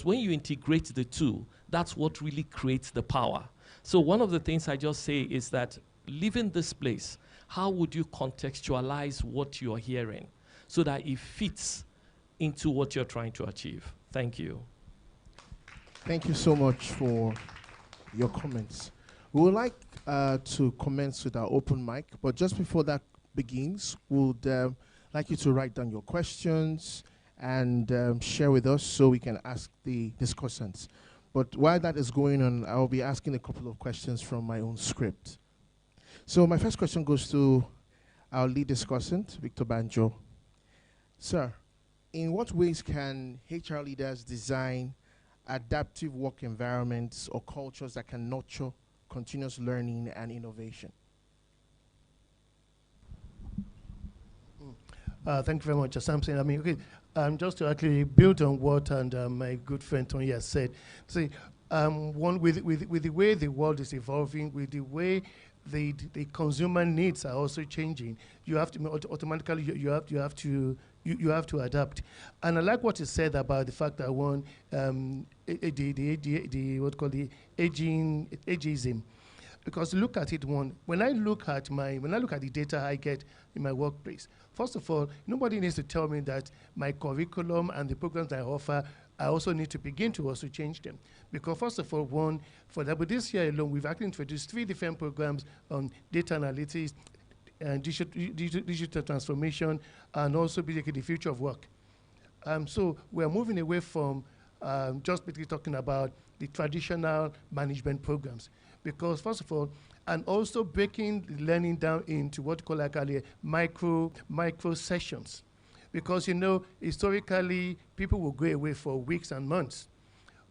when you integrate the two, that's what really creates the power. So one of the things I just say is that, leaving this place, how would you contextualize what you're hearing so that it fits into what you're trying to achieve? Thank you. Thank you so much for your comments. We would like to commence with our open mic, but just before that begins, we'd like you to write down your questions and share with us so we can ask the discussants. But while that is going on, I'll be asking a couple of questions from my own script. So my first question goes to our lead discussant, Victor Banjo. Sir, in what ways can HR leaders design adaptive work environments or cultures that can nurture continuous learning and innovation? Thank you very much, Samson. I mean, okay, just to actually build on what my good friend Tony has said. See, with the way the world is evolving, with the way the consumer needs are also changing, you have to automatically you have to adapt. And I like what you said about the fact that the ageism. Because look at it, when I look at the data I get in my workplace, first of all, nobody needs to tell me that my curriculum and the programs I offer, I also need to begin to also change them. Because first of all, for example, this year alone, we've actually introduced 3 different programs on data analytics, and digital transformation, and also basically the future of work. So we're moving away from just basically talking about the traditional management programs. Because first of all, and also breaking the learning down into what we call micro sessions. Because, you know, historically, people will go away for weeks and months.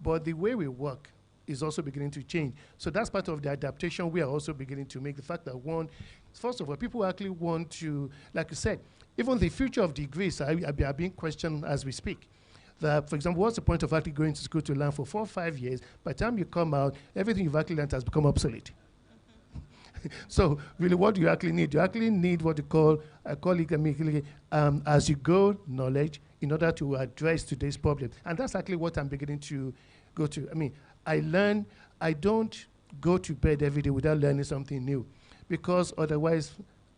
But the way we work is also beginning to change. So that's part of the adaptation we are also beginning to make. The fact that one, first of all, people actually want to, like you said, even the future of degrees are being questioned as we speak. That, for example, what's the point of actually going to school to learn for 4 or 5 years? By the time you come out, everything you've actually learned has become obsolete. So really, what do you actually need? You actually need what you call, I call it as you go knowledge in order to address today's problem. And that's actually what I'm beginning to go to. I mean, I don't go to bed every day without learning something new, because otherwise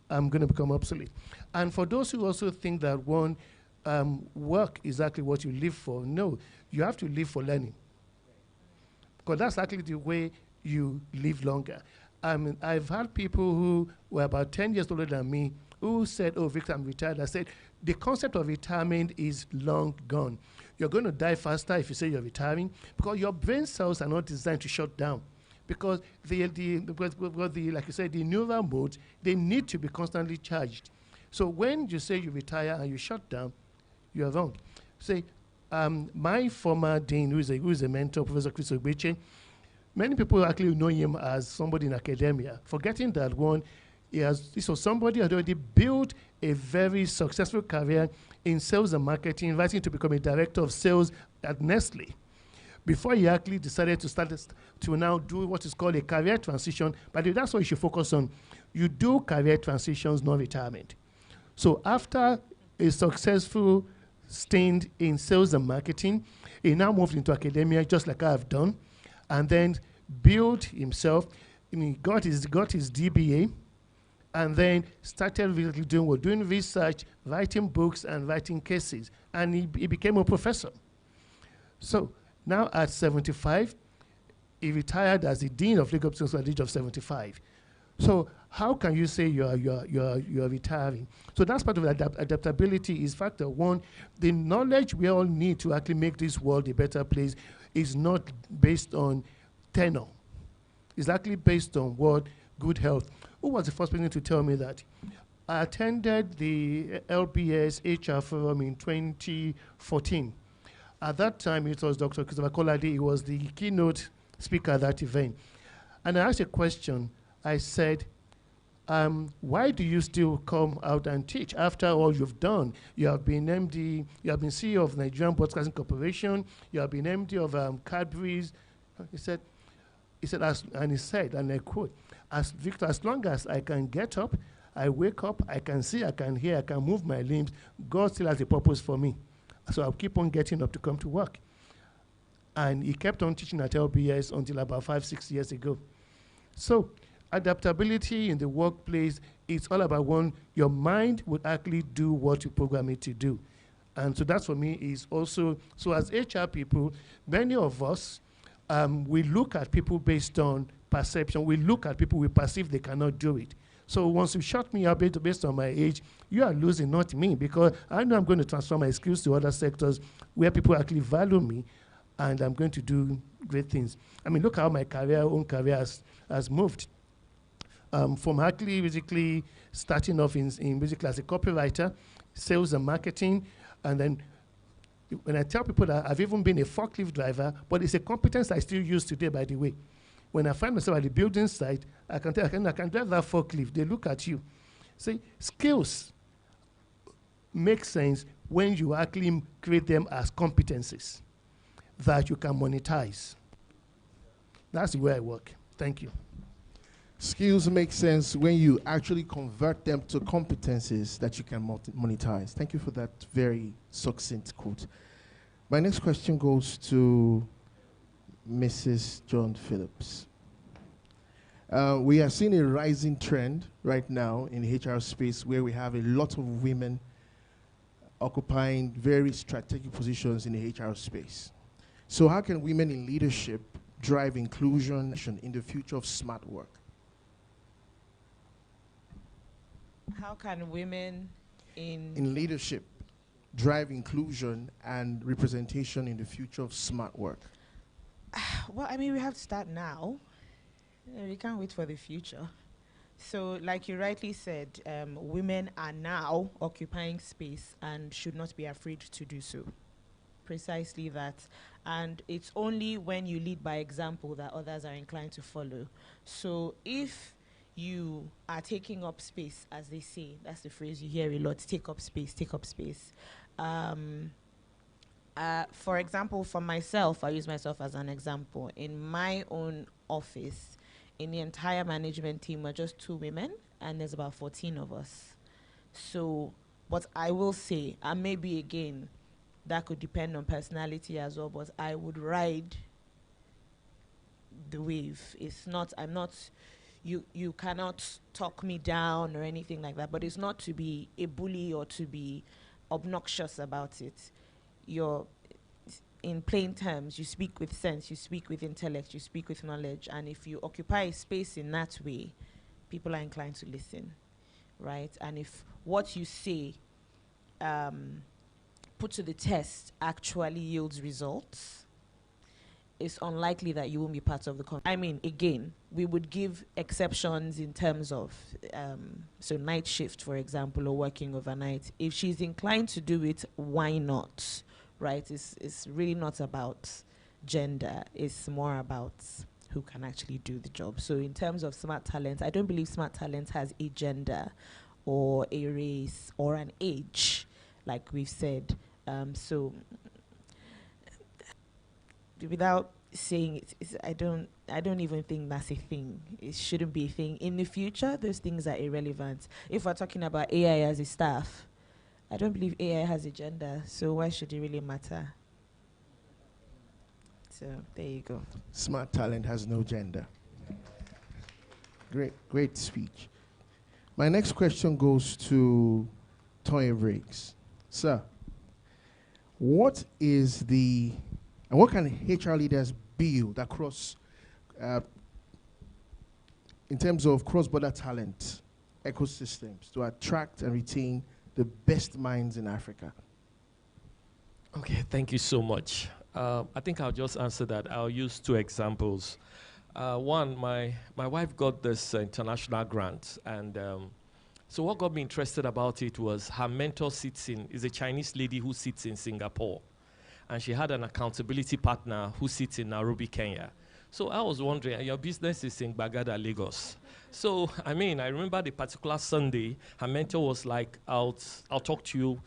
I'm going to become obsolete. And for those who also think that work is actually what you live for, no, you have to live for learning. Because that's actually the way you live longer. I've had people who were about 10 years older than me who said, oh, Victor, I'm retired. I said, the concept of retirement is long gone. You're going to die faster if you say you're retiring, because your brain cells are not designed to shut down. Because like you said, the neural modes, they need to be constantly charged. So when you say you retire and you shut down, you're wrong. Say, my former dean, who is a mentor, Professor Chris Ogbeche, many people actually know him as somebody in academia, forgetting that somebody had already built a very successful career in sales and marketing, inviting to become a director of sales at Nestle, before he actually decided to now do what is called a career transition. But that's what you should focus on. You do career transitions, not retirement. So after a successful stint in sales and marketing, he now moved into academia, just like I have done, and then built himself. He got his DBA, and then started really doing research, writing books, and writing cases. And he became a professor. So now at 75, he retired as the dean of Lagos Business at the age of 75. So how can you say you're retiring? So that's part of adaptability. Is factor one. The knowledge we all need to actually make this world a better place is not based on tenure. It's actually based on what? Good health. Who was the first person to tell me that? I attended the LBS HR Forum in 2014. At that time, it was Dr. Christopher Kolade. He was the keynote speaker at that event. And I asked a question. I said, why do you still come out and teach after all you've done? You have been MD, you have been CEO of Nigerian Broadcasting Corporation, you have been MD of Cadbury's. He said, and I quote, Victor, as long as I can get up, I wake up, I can see, I can hear, I can move my limbs, God still has a purpose for me. So I'll keep on getting up to come to work. And he kept on teaching at LBS until about 5-6 years ago. So adaptability in the workplace, it's all about your mind would actually do what you program it to do. And so that's for me is also, so as HR people, many of us, we look at people based on perception. We look at people we perceive they cannot do it. So once you shut me up based on my age, you are losing, not me, because I know I'm going to transfer my skills to other sectors where people actually value me, and I'm going to do great things. I mean, look how my own career has moved. From actually basically starting off in basically as a copywriter, sales and marketing, and then when I tell people that I've even been a forklift driver, but it's a competence I still use today, by the way. When I find myself at the building site, I can drive that forklift. They look at you. See, skills make sense when you actually create them as competencies that you can monetize. That's the way I work. Thank you. Skills make sense when you actually convert them to competencies that you can monetize. Thank you for that very succinct quote. My next question goes to Mrs. John Phillips. We are seeing a rising trend right now in the HR space where we have a lot of women occupying very strategic positions in the HR space. So how can women in leadership drive inclusion in the future of smart work? How can women in leadership drive inclusion and representation in the future of smart work? Well, I mean, we have to start now. We can't wait for the future. So, like you rightly said, women are now occupying space and should not be afraid to do so. Precisely that. And it's only when you lead by example that others are inclined to follow. So if you are taking up space, as they say, that's the phrase you hear a lot, take up space, take up space. For example, for myself, I use myself as an example. In my own office, in the entire management team, we're just 2 women, and there's about 14 of us. So, but I will say, and maybe again, that could depend on personality as well, but I would ride the wave. It's not, I'm not, you cannot talk me down or anything like that, but it's not to be a bully or to be obnoxious about it. You're, in plain terms, you speak with sense, you speak with intellect, you speak with knowledge, and if you occupy a space in that way, people are inclined to listen, right? And if what you say put to the test actually yields results, it's unlikely that you won't be part of the I mean, again, we would give exceptions in terms of, so night shift, for example, or working overnight. If she's inclined to do it, why not, right? It's really not about gender. It's more about who can actually do the job. So in terms of smart talent, I don't believe smart talent has a gender or a race or an age, like we've said. So without saying it, I don't even think that's a thing. It shouldn't be a thing. In the future, those things are irrelevant. If we're talking about AI as a staff, I don't believe AI has a gender, so why should it really matter? So there you go. Smart talent has no gender. Great speech. My next question goes to Toye Briggs. Sir, what can HR leaders build across, in terms of cross-border talent ecosystems to attract and retain the best minds in Africa? Okay, thank you so much. I think I'll just answer that. I'll use 2 examples. One, my wife got this international grant, and so what got me interested about it was her mentor is a Chinese lady who sits in Singapore, and she had an accountability partner who sits in Nairobi, Kenya. So I was wondering, your business is in Bagada, Lagos. So, I remember the particular Sunday, her mentor was like, I'll talk to you.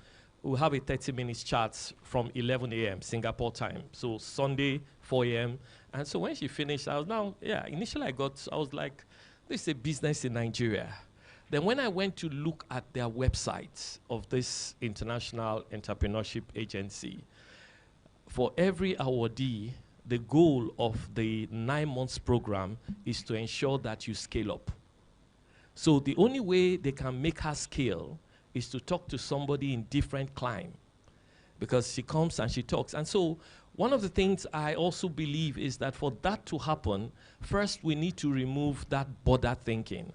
We'll have a 30-minute chat from 11 a.m. Singapore time. So Sunday, 4 a.m. And so when she finished, initially I was like, this is a business in Nigeria. Then when I went to look at their website of this international entrepreneurship agency, for every awardee, the goal of the 9 months program is to ensure that you scale up. So the only way they can make her scale is to talk to somebody in different clime, because she comes and she talks. And so one of the things I also believe is that for that to happen, first we need to remove that border thinking.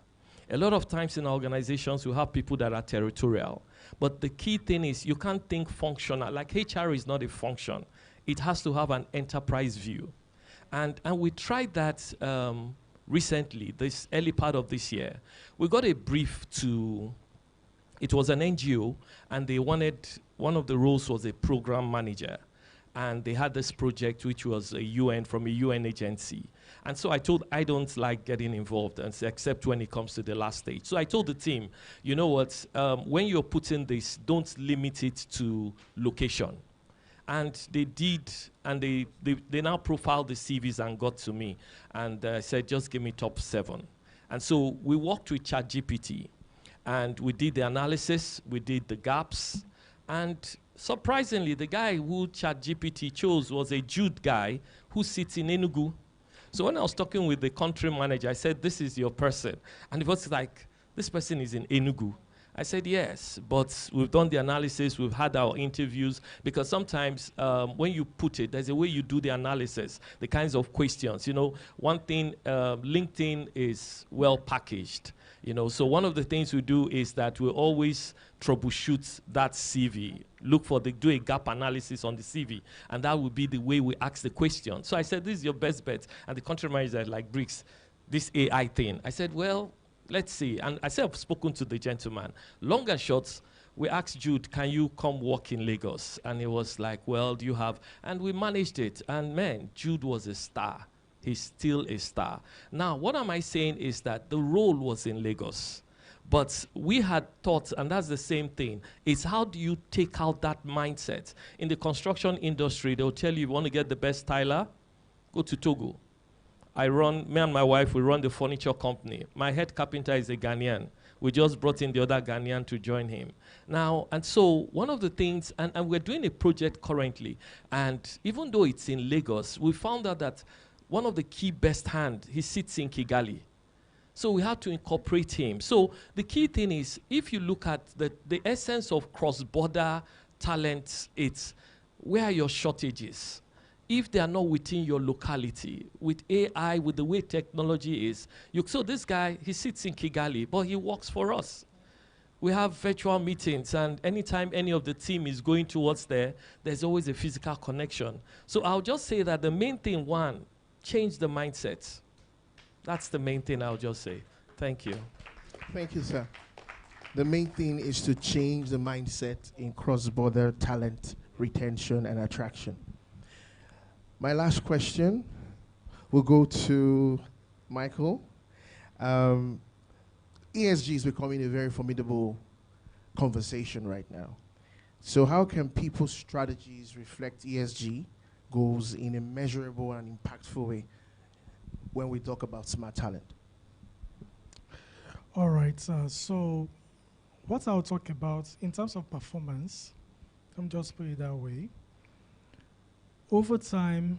A lot of times in organizations, we have people that are territorial. But the key thing is you can't think functional. Like HR is not a function. It has to have an enterprise view. And we tried that recently, this early part of this year. We got a brief it was an NGO, and they wanted, one of the roles was a program manager. And they had this project, which was from a UN agency. And so I don't like getting involved, except when it comes to the last stage. So I told the team, you know what, when you're putting this, don't limit it to location. And they did, and they now profiled the CVs and got to me, and said, just give me top 7. And so we worked with ChatGPT, and we did the analysis, we did the gaps, and surprisingly, the guy who ChatGPT chose was a Jude guy who sits in Enugu. So when I was talking with the country manager, I said, this is your person. And he was like, this person is in Enugu. I said, yes, but we've done the analysis, we've had our interviews, because sometimes when you put it, there's a way you do the analysis, the kinds of questions. You know, one thing, LinkedIn is well packaged. You know, so one of the things we do is that we always troubleshoot that CV, do a gap analysis on the CV, and that would be the way we ask the question. So I said, this is your best bet. And the country manager like, Briggs, this AI thing. I said, well, let's see. And I said, I've spoken to the gentleman. Long and short, we asked Jude, can you come work in Lagos? And he was like, well, do you have? And we managed it. And man, Jude was a star. He's still a star. Now, what am I saying is that the role was in Lagos. But we had thought, and that's the same thing, is how do you take out that mindset? In the construction industry, they'll tell you want to get the best tiler, go to Togo. Me and my wife, we run the furniture company. My head carpenter is a Ghanaian. We just brought in the other Ghanaian to join him. Now, and so one of the things, and we're doing a project currently, and even though it's in Lagos, we found out that one of the key best hand, he sits in Kigali. So we have to incorporate him. So the key thing is, if you look at the essence of cross-border talent, it's where are your shortages? If they are not within your locality, with AI, with the way technology is, so this guy, he sits in Kigali, but he works for us. We have virtual meetings, and anytime any of the team is going towards there, there's always a physical connection. So I'll just say that the main thing, one, change the mindset. That's the main thing I'll just say. Thank you. Thank you, sir. The main thing is to change the mindset in cross-border talent retention and attraction. My last question will go to Michael. ESG is becoming a very formidable conversation right now. So how can people's strategies reflect ESG goals in a measurable and impactful way when we talk about smart talent? All right, so what I'll talk about in terms of performance, I'm just put it that way. Over time,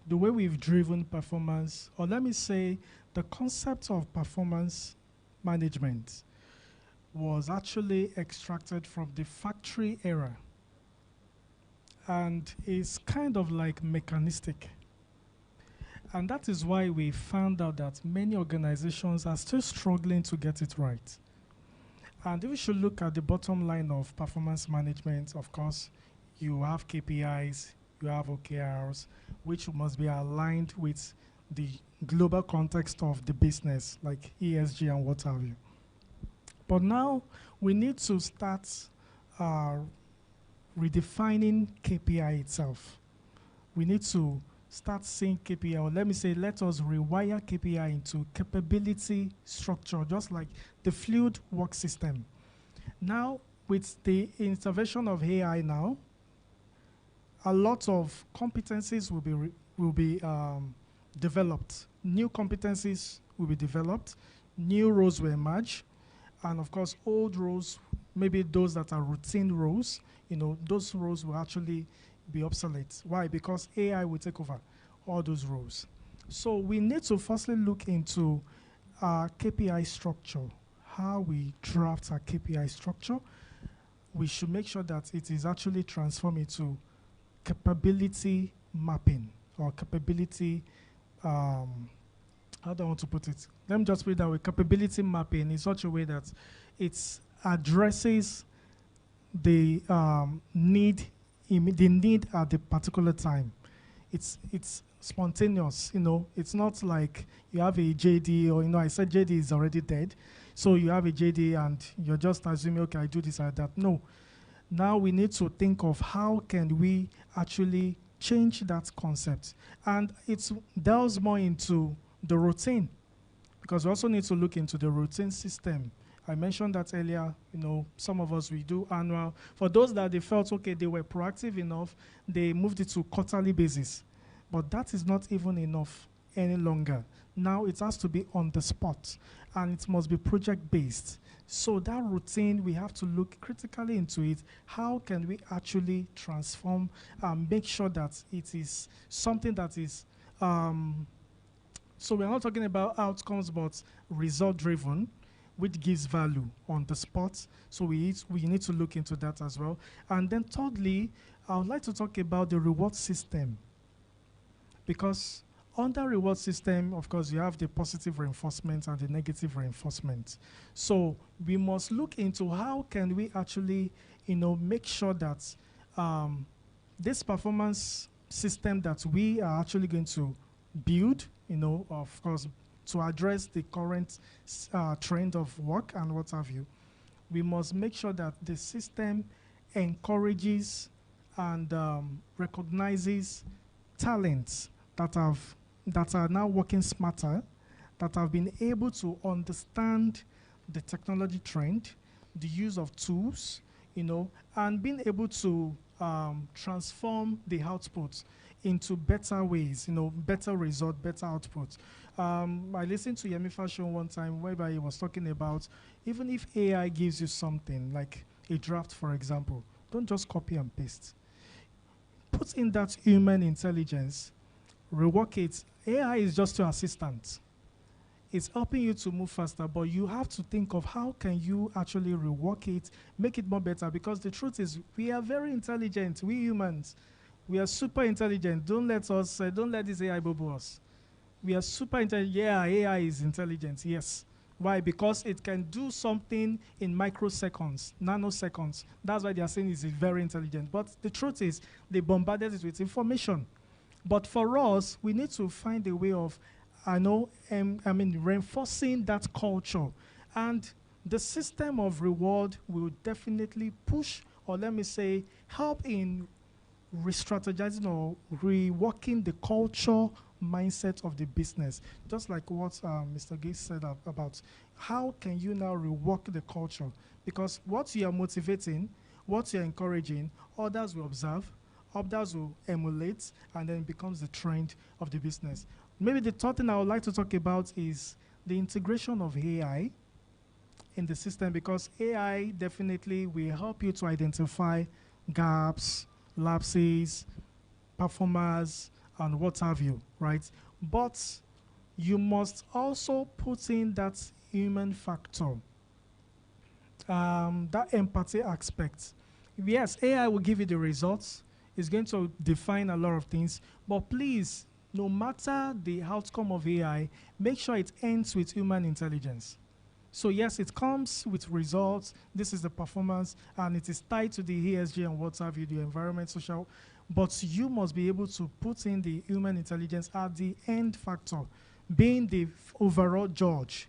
the way we've driven performance, or let me say, the concept of performance management was actually extracted from the factory era and is kind of like mechanistic. And that is why we found out that many organizations are still struggling to get it right. And if we should look at the bottom line of performance management, of course, you have KPIs, you have OKRs, which must be aligned with the global context of the business, like ESG and what have you. But now we need to start redefining KPI itself. We need to start seeing KPI, or let me say, let us rewire KPI into capability structure, just like the fluid work system. Now, with the intervention of AI now, a lot of competencies will be developed. New competencies will be developed, new roles will emerge, and of course, old roles, maybe those that are routine roles, those roles will actually be obsolete. Why? Because AI will take over all those roles. So we need to firstly look into our KPI structure, how we draft our KPI structure. We should make sure that it is actually transformed into capability mapping or capability, how do I want to put it? Let me just put it that way. Capability mapping in such a way that it addresses the need at the particular time. It's spontaneous, It's not like you have a JD, or I said JD is already dead, so you have a JD and you're just assuming, okay, I do this or that. No. Now we need to think of how can we actually change that concept, and it delves more into the routine, because we also need to look into the routine system. I mentioned that earlier, some of us, we do annual. For those that they felt, okay, they were proactive enough, they moved it to quarterly basis. But that is not even enough any longer. Now it has to be on the spot, and it must be project-based. So that routine, we have to look critically into it. How can we actually transform and make sure that it is something that is, so we're not talking about outcomes, but result-driven, which gives value on the spot. So we need to look into that as well. And then thirdly, I would like to talk about the reward system. Because under reward system, of course, you have the positive reinforcement and the negative reinforcement. So we must look into how can we actually, make sure that this performance system that we are actually going to build, of course, to address the current trend of work and what have you, we must make sure that the system encourages and recognizes talents that are now working smarter, that have been able to understand the technology trend, the use of tools, and being able to transform the outputs into better ways, better result, better outputs. I listened to Yemi Fashion one time whereby he was talking about even if AI gives you something like a draft, for example, don't just copy and paste. Put in that human intelligence, rework it. AI is just your assistant. It's helping you to move faster, but you have to think of how can you actually rework it, make it more better, because the truth is we are very intelligent, we humans. We are super intelligent. Don't let this AI bubble us. We are super intelligent. Yeah, AI is intelligent, yes. Why? Because it can do something in microseconds, nanoseconds. That's why they are saying it's very intelligent. But the truth is, they bombarded it with information. But for us, we need to find a way of, reinforcing that culture. And the system of reward will definitely push, or let me say, help in re-strategizing or reworking the culture mindset of the business. Just like what Mr. Gates said about how can you now rework the culture? Because what you are motivating, what you are encouraging, others will observe, others will emulate, and then it becomes the trend of the business. Maybe the third thing I would like to talk about is the integration of AI in the system, because AI definitely will help you to identify gaps, lapses, performers, and what have you, right? But you must also put in that human factor, that empathy aspect. Yes, AI will give you the results. It's going to define a lot of things, but please, no matter the outcome of AI, make sure it ends with human intelligence. So yes, it comes with results. This is the performance, and it is tied to the ESG and what have you, the environment, social. But you must be able to put in the human intelligence at the end factor, being the overall judge,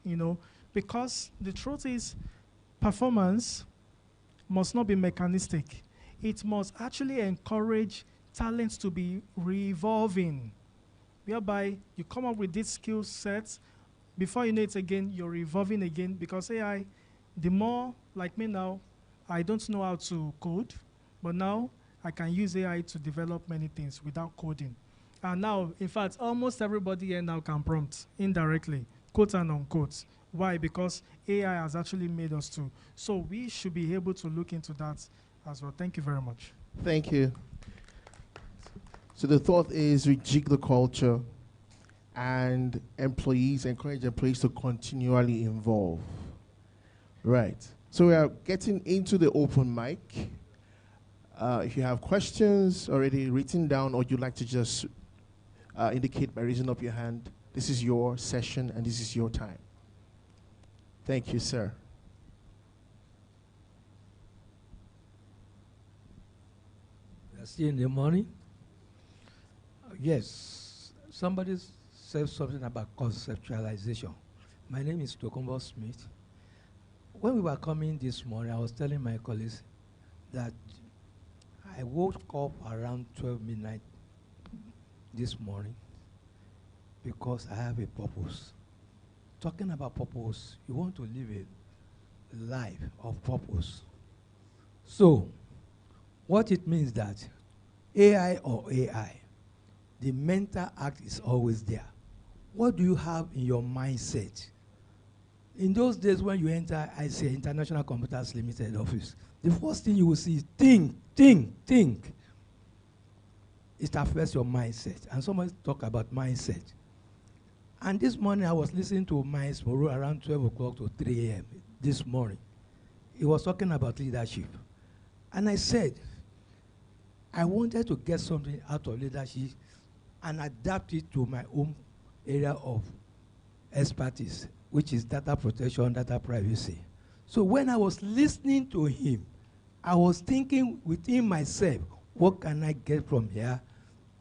because the truth is, performance must not be mechanistic. It must actually encourage talents to be revolving, whereby you come up with this skill set, before you know it again, you're revolving again, because AI, the more, like me now, I don't know how to code, but now I can use AI to develop many things without coding. And now, in fact, almost everybody here now can prompt indirectly, quote and unquote. Why? Because AI has actually made us to. So we should be able to look into that as well. Thank you very much. Thank you. So the thought is rejig the culture and encourage employees to continually evolve. Right. So we are getting into the open mic. If you have questions already written down, or you'd like to just indicate by raising up your hand, this is your session and this is your time. Thank you, sir. See in the morning. Yes, somebody said something about conceptualization. My name is Tokumbo Smith. When we were coming this morning, I was telling my colleagues that I woke up around 12 midnight this morning because I have a purpose. Talking about purpose, you want to live a life of purpose. So, what it means that AI or AI, the mental act is always there. What do you have in your mindset? In those days when you enter, I say, International Computers Limited office, the first thing you will see is think. It affects your mindset. And somebody talk about mindset. And this morning I was listening to Miles Moreau around 12 o'clock to 3 a.m. this morning. He was talking about leadership. And I said, I wanted to get something out of leadership and adapt it to my own area of expertise, which is data protection, data privacy. So when I was listening to him, I was thinking within myself, what can I get from here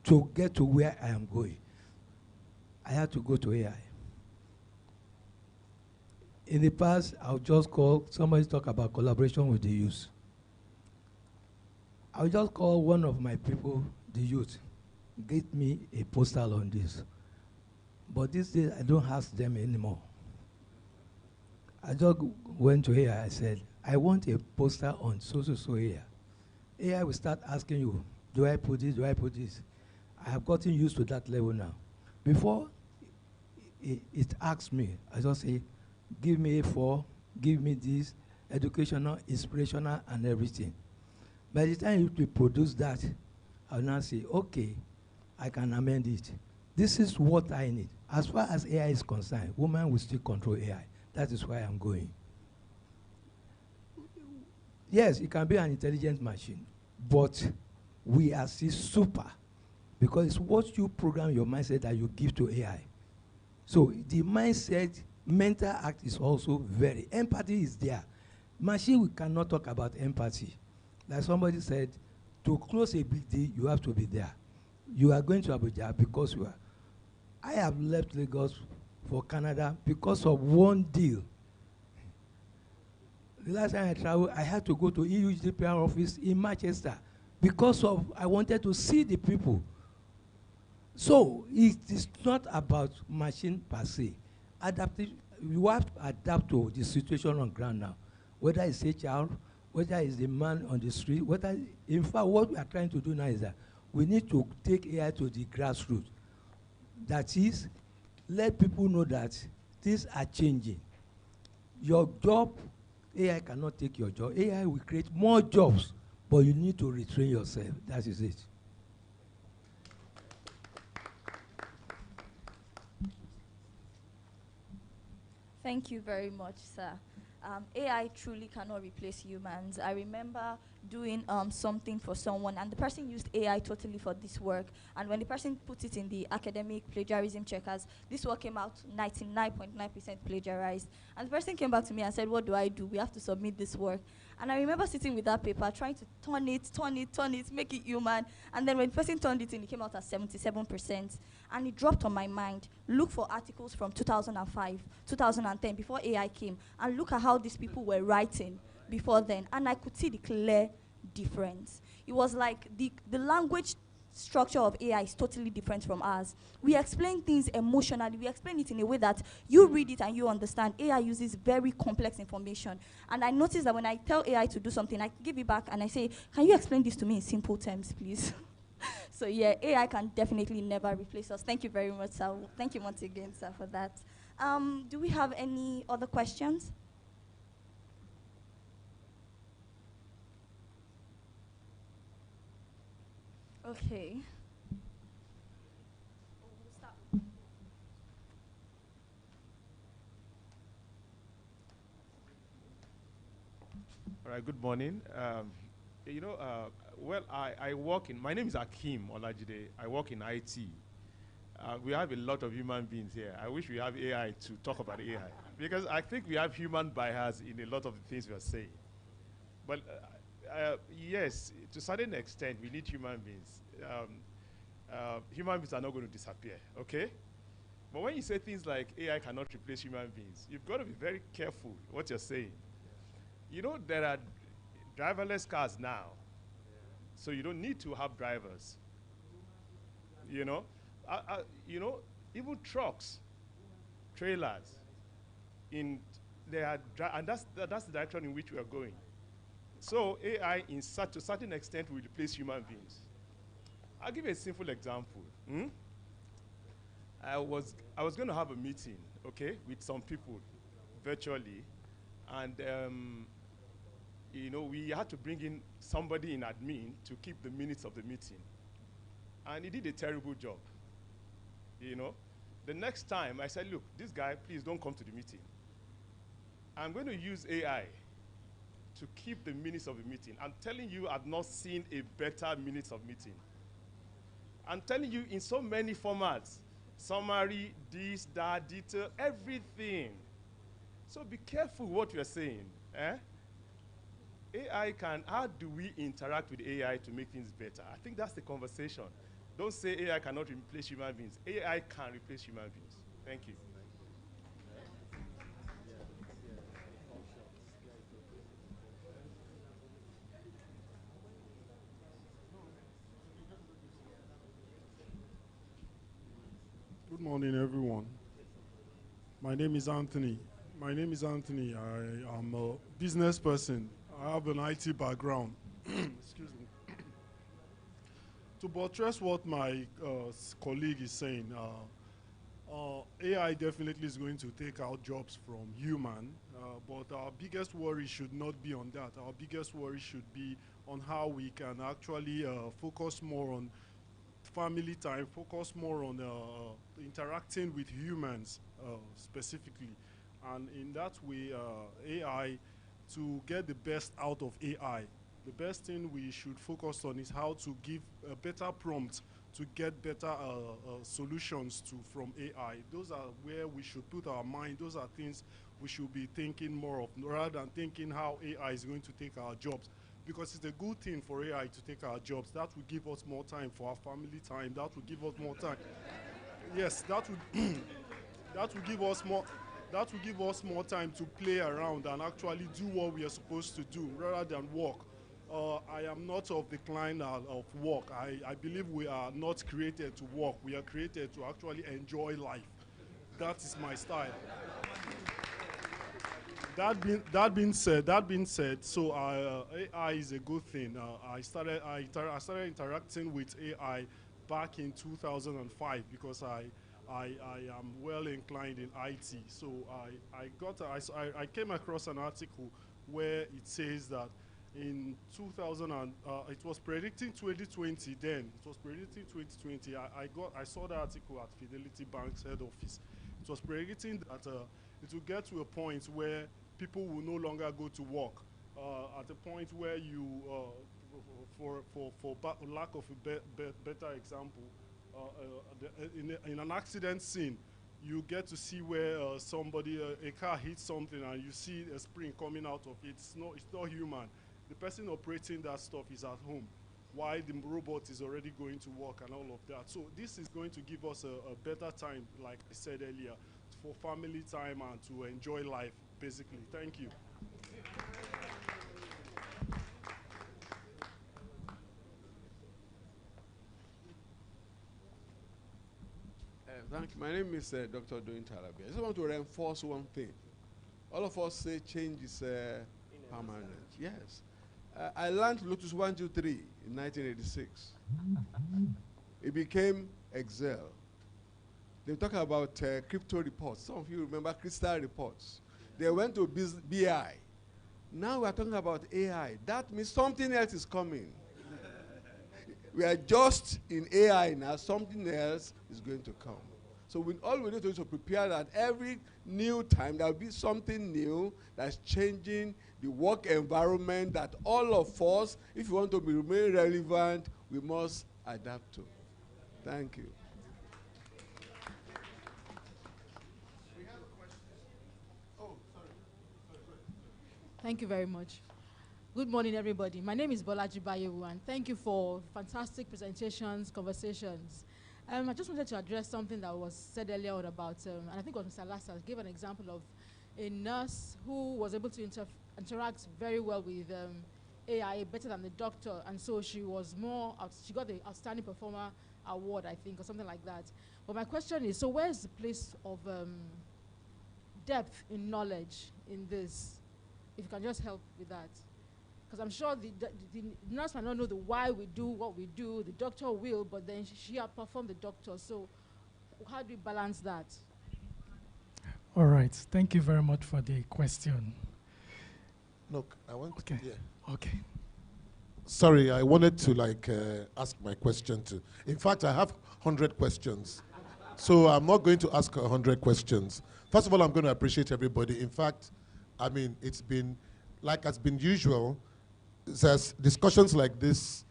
to get to where I am going? I had to go to AI. In the past, I'll just call, somebody talk about collaboration with the youth. I'll just call one of my people, the youth, get me a postal on this. But these days, I don't ask them anymore. I just went to AI, I said, I want a poster on so here. AI will start asking you, do I put this, do I put this? I have gotten used to that level now. Before it asks me, I just say, give me A4, give me this, educational, inspirational, and everything. By the time you produce that, I'll now say, okay, I can amend it. This is what I need. As far as AI is concerned, women will still control AI. That is why I'm going. Yes, it can be an intelligent machine, but we are still super, because it's what you program your mindset that you give to AI. So the mindset, mental act is also very, empathy is there. Machine, we cannot talk about empathy. Like somebody said, to close a big deal, you have to be there. You are going to Abuja because you are. I have left Lagos for Canada because of one deal. The last time I traveled, I had to go to EUGDPR office in Manchester because of, I wanted to see the people. So it is not about machine per se. Adaptive, you have to adapt to the situation on ground now. Whether it's HR, whether it's the man on the street, whether, in fact, what we are trying to do now is that we need to take AI to the grassroots. That is, let people know that things are changing. Your job, AI cannot take your job. AI will create more jobs, but you need to retrain yourself. That is it. Thank you very much, sir. AI truly cannot replace humans. I remember doing something for someone, and the person used AI totally for this work. And when the person put it in the academic plagiarism checkers, this work came out 99.9% plagiarized. And the person came back to me and said, what do I do? We have to submit this work. And I remember sitting with that paper, trying to turn it, make it human. And then when the person turned it in, it came out at 77%. And it dropped on my mind. Look for articles from 2005, 2010, before AI came, and look at how these people were writing before then. And I could see the clear difference. It was like the language structure of AI is totally different from ours. We explain things emotionally. We explain it in a way that you read it and you understand. AI uses very complex information. And I noticed that when I tell AI to do something, I give it back and I say, can you explain this to me in simple terms, please? So yeah, AI can definitely never replace us. Thank you very much, sir. Thank you once again, sir, for that. Do we have any other questions? Okay. All right, good morning. Well, I work in, my name is Akim Olajide. I work in IT. We have a lot of human beings here. I wish we have AI to talk about AI, because I think we have human bias in a lot of the things we are saying. But yes, to a certain extent, we need human beings. Human beings are not going to disappear, okay? But when you say things like AI cannot replace human beings, you've got to be very careful what you're saying. You know, there are driverless cars now, so you don't need to have drivers. You know, even trucks, trailers, and that's the direction in which we are going. So AI, to a certain extent, will replace human beings. I'll give you a simple example. I was going to have a meeting, okay, with some people virtually, and we had to bring in somebody in admin to keep the minutes of the meeting. And he did a terrible job. The next time I said, look, this guy, please don't come to the meeting. I'm going to use AI to keep the minutes of the meeting. I'm telling you, I've not seen a better minutes of meeting. I'm telling you in so many formats, summary, this, that, detail, everything. So be careful what you're saying. AI how do we interact with AI to make things better? I think that's the conversation. Don't say AI cannot replace human beings. AI can replace human beings. Thank you. Good morning, everyone. My name is Anthony. I am a business person. I have an IT background. Excuse me. To buttress what my colleague is saying, AI definitely is going to take out jobs from human, but our biggest worry should not be on that. Our biggest worry should be on how we can actually focus more on family time, focus more on interacting with humans specifically. And in that way, AI, to get the best out of AI, the best thing we should focus on is how to give a better prompt to get better solutions from AI. Those are where we should put our mind. Those are things we should be thinking more of, rather than thinking how AI is going to take our jobs. Because it's a good thing for AI to take our jobs. That will give us more time for our family time. That will give us more time. Yes, that would that will give us more. That will give us more time to play around and actually do what we are supposed to do rather than work. I am not of the kind of work. I believe we are not created to work. We are created to actually enjoy life. That is my style. That being said, so AI is a good thing. I started interacting with AI back in 2005 because I am well inclined in IT. So I came across an article where it says that in 2000 it was predicting 2020 then. It was predicting 2020. I saw the article at Fidelity Bank's head office. It was predicting that it will get to a point where people will no longer go to work. At a point where you, for lack of a better example, in an accident scene, you get to see where somebody, a car hits something and you see a spring coming out of it. It's not human. The person operating that stuff is at home, while the robot is already going to work and all of that. So this is going to give us a better time, like I said earlier, for family time and to enjoy life, basically. Thank you. Thank you. My name is Dr. Doin Talabi. I just want to reinforce one thing. All of us say change is permanent. Yes. I learned Lotus 123 in 1986. It became Excel. They talk about crypto reports. Some of you remember crystal reports. They went to BI. Now we're talking about AI. That means something else is coming. We are just in AI now. Something else is going to come. So all we need to do is to prepare that every new time there will be something new that's changing the work environment that all of us, if we want to remain relevant, we must adapt to. Thank you. We have a question. Oh, sorry. Thank you very much. Good morning, everybody. My name is Bolaji Bayewu, and thank you for fantastic presentations, conversations. I just wanted to address something that was said earlier on about, and I think it was Mr. Alasa gave an example of a nurse who was able to interact very well with AI, better than the doctor, and so she was she got the Outstanding Performer Award, I think, or something like that. But my question is, so where's the place of depth in knowledge in this? If you can just help with that. Because I'm sure the nurse might not know the why we do what we do, the doctor will, but then she outperformed the doctor. So how do we balance that? All right, thank you very much for the question. Look, I want okay. to, yeah. Okay. Sorry, I wanted to ask my question too. In fact, I have 100 questions. So I'm not going to ask 100 questions. First of all, I'm going to appreciate everybody. In fact, I mean, it's been, like has been usual, there's discussions like this,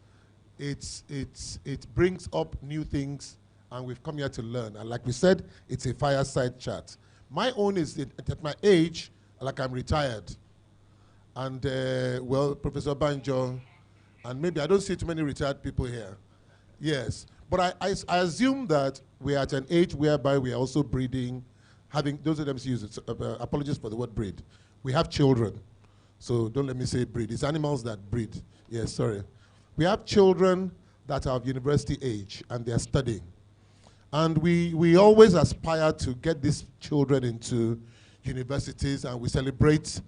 it brings up new things, and we've come here to learn. And like we said, it's a fireside chat. My own is at my age, like I'm retired. And well, Professor Banjo, and maybe I don't see too many retired people here. Yes, but I assume that we're at an age whereby we are also breeding, having, those of them use it, apologies for the word breed. We have children. So don't let me say breed. It's animals that breed. Yes, sorry. We have children that are of university age and they're studying. And we always aspire to get these children into universities, and we celebrate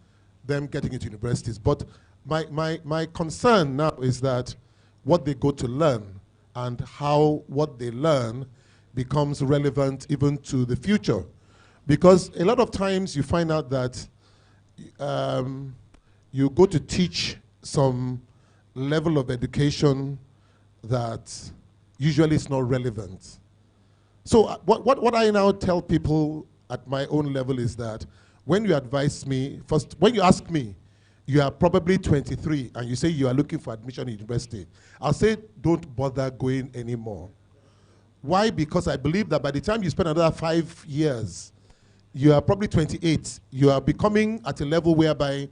them getting into universities. But my concern now is that what they go to learn and how what they learn becomes relevant even to the future. Because a lot of times you find out that you go to teach some level of education that usually is not relevant. So what I now tell people at my own level is that when you advise me, first, when you ask me, you are probably 23 and you say you are looking for admission in university, I'll say don't bother going anymore. Why? Because I believe that by the time you spend another 5 years, you are probably 28. You are becoming at a level whereby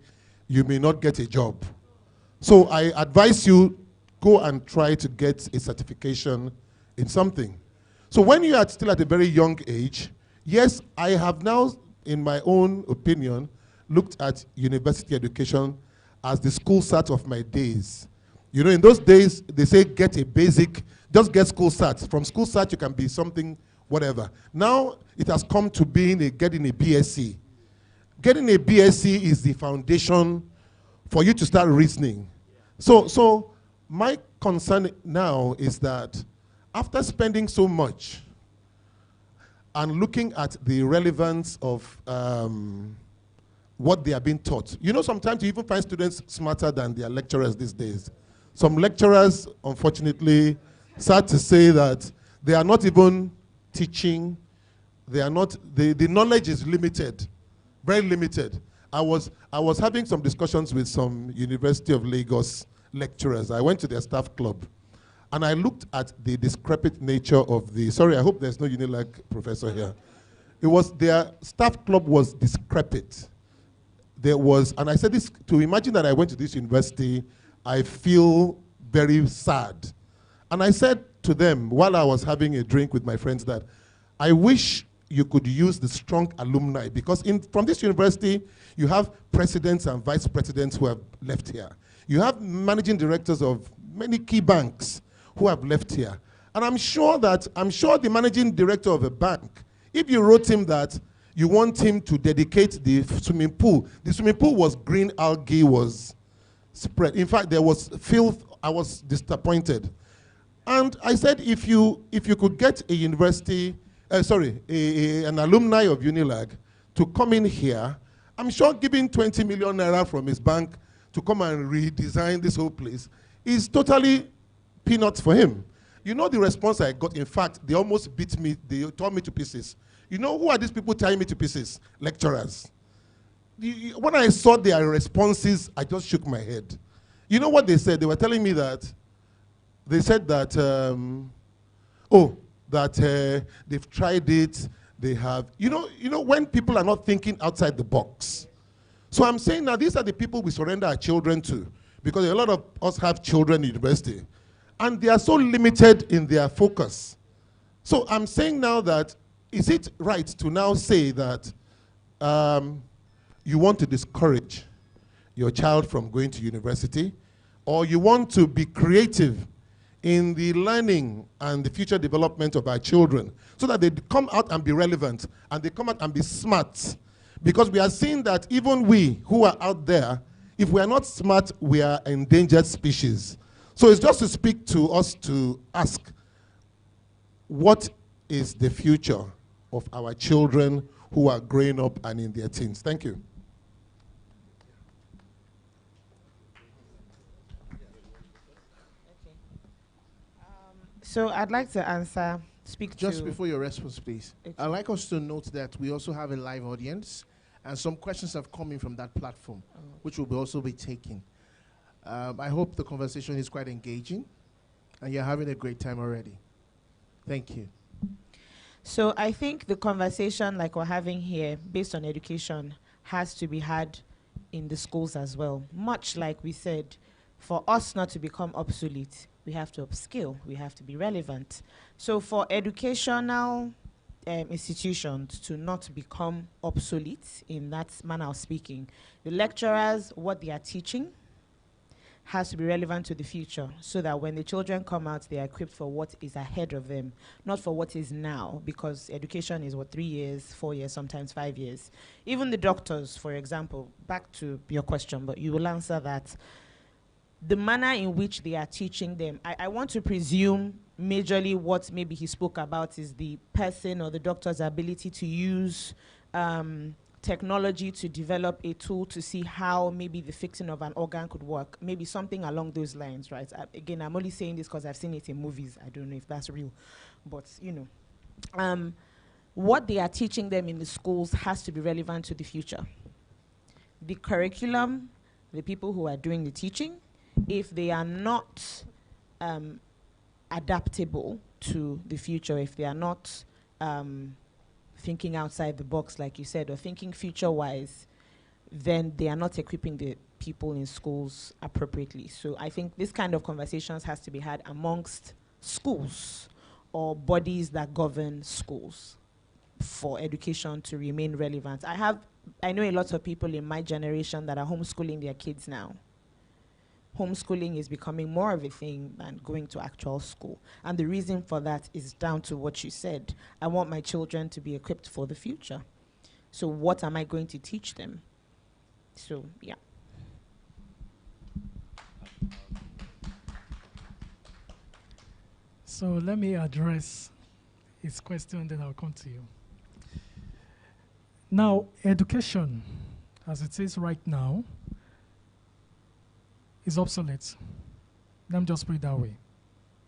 you may not get a job. So I advise you, go and try to get a certification in something. So when you are still at a very young age, yes, I have now, in my own opinion, looked at university education as the school start of my days. You know, in those days, they say get a basic, just get school start. From school start, you can be something, whatever. Now, it has come to being getting a BSc. Getting a BSc is the foundation for you to start reasoning. So my concern now is that after spending so much and looking at the relevance of what they are being taught, you know, sometimes you even find students smarter than their lecturers these days. Some lecturers, unfortunately, sad to say that they are not even teaching. They are not, the knowledge is limited, very limited. I was having some discussions with some University of Lagos lecturers. I went to their staff club, and I looked at the discrepant nature of the, sorry, I hope there's no Unilag professor here. It was, their staff club was discrepant. There was, and I said this, to imagine that I went to this university, I feel very sad. And I said to them, while I was having a drink with my friends, that I wish you could use the strong alumni, because from this university, you have presidents and vice presidents who have left here. You have managing directors of many key banks who have left here. And I'm sure the managing director of a bank, if you wrote him that you want him to dedicate the swimming pool was green algae was spread. In fact, there was filth. I was disappointed. And I said, if you could get a university, an alumni of Unilag to come in here, I'm sure giving 20 million naira from his bank to come and redesign this whole place is totally peanuts for him. You know the response I got? In fact, they almost beat me, they tore me to pieces. You know who are these people tearing me to pieces? Lecturers. When I saw their responses, I just shook my head. You know what they said? They were telling me that, they said that, they've tried it, they have, you know when people are not thinking outside the box. So I'm saying now, these are the people we surrender our children to, because a lot of us have children in university, and they are so limited in their focus. So I'm saying now that, is it right to now say that you want to discourage your child from going to university, or you want to be creative in the learning and the future development of our children so that they come out and be relevant and they come out and be smart? Because we are seeing that even we who are out there, if we are not smart, we are endangered species. So it's just to speak to us to ask, what is the future of our children who are growing up and in their teens? Thank you. So I'd like to speak Just before your response, please. I'd like us to note that we also have a live audience, and some questions have come in from that platform, which will also be taken. I hope the conversation is quite engaging, and you're having a great time already. Thank you. So I think the conversation like we're having here, based on education, has to be had in the schools as well. Much like we said, for us not to become obsolete, we have to upskill, we have to be relevant. So for educational institutions to not become obsolete in that manner of speaking, the lecturers, what they are teaching, has to be relevant to the future, so that when the children come out, they are equipped for what is ahead of them, not for what is now, because education is 3 years, 4 years, sometimes 5 years. Even the doctors, for example, back to your question, but you will answer that. The manner in which they are teaching them, I want to presume majorly what maybe he spoke about is the person or the doctor's ability to use technology to develop a tool to see how maybe the fixing of an organ could work, maybe something along those lines, right? Again, I'm only saying this because I've seen it in movies. I don't know if that's real, but what they are teaching them in the schools has to be relevant to the future. The curriculum, the people who are doing the teaching, if they are not adaptable to the future, if they are not thinking outside the box, like you said, or thinking future-wise, then they are not equipping the people in schools appropriately. So I think this kind of conversations has to be had amongst schools or bodies that govern schools for education to remain relevant. I know a lot of people in my generation that are homeschooling their kids now. Homeschooling is becoming more of a thing than going to actual school. And the reason for that is down to what you said. I want my children to be equipped for the future. So what am I going to teach them? So, yeah. So let me address his question, then I'll come to you. Now, education, as it is right now, is obsolete. Let me just put it that way.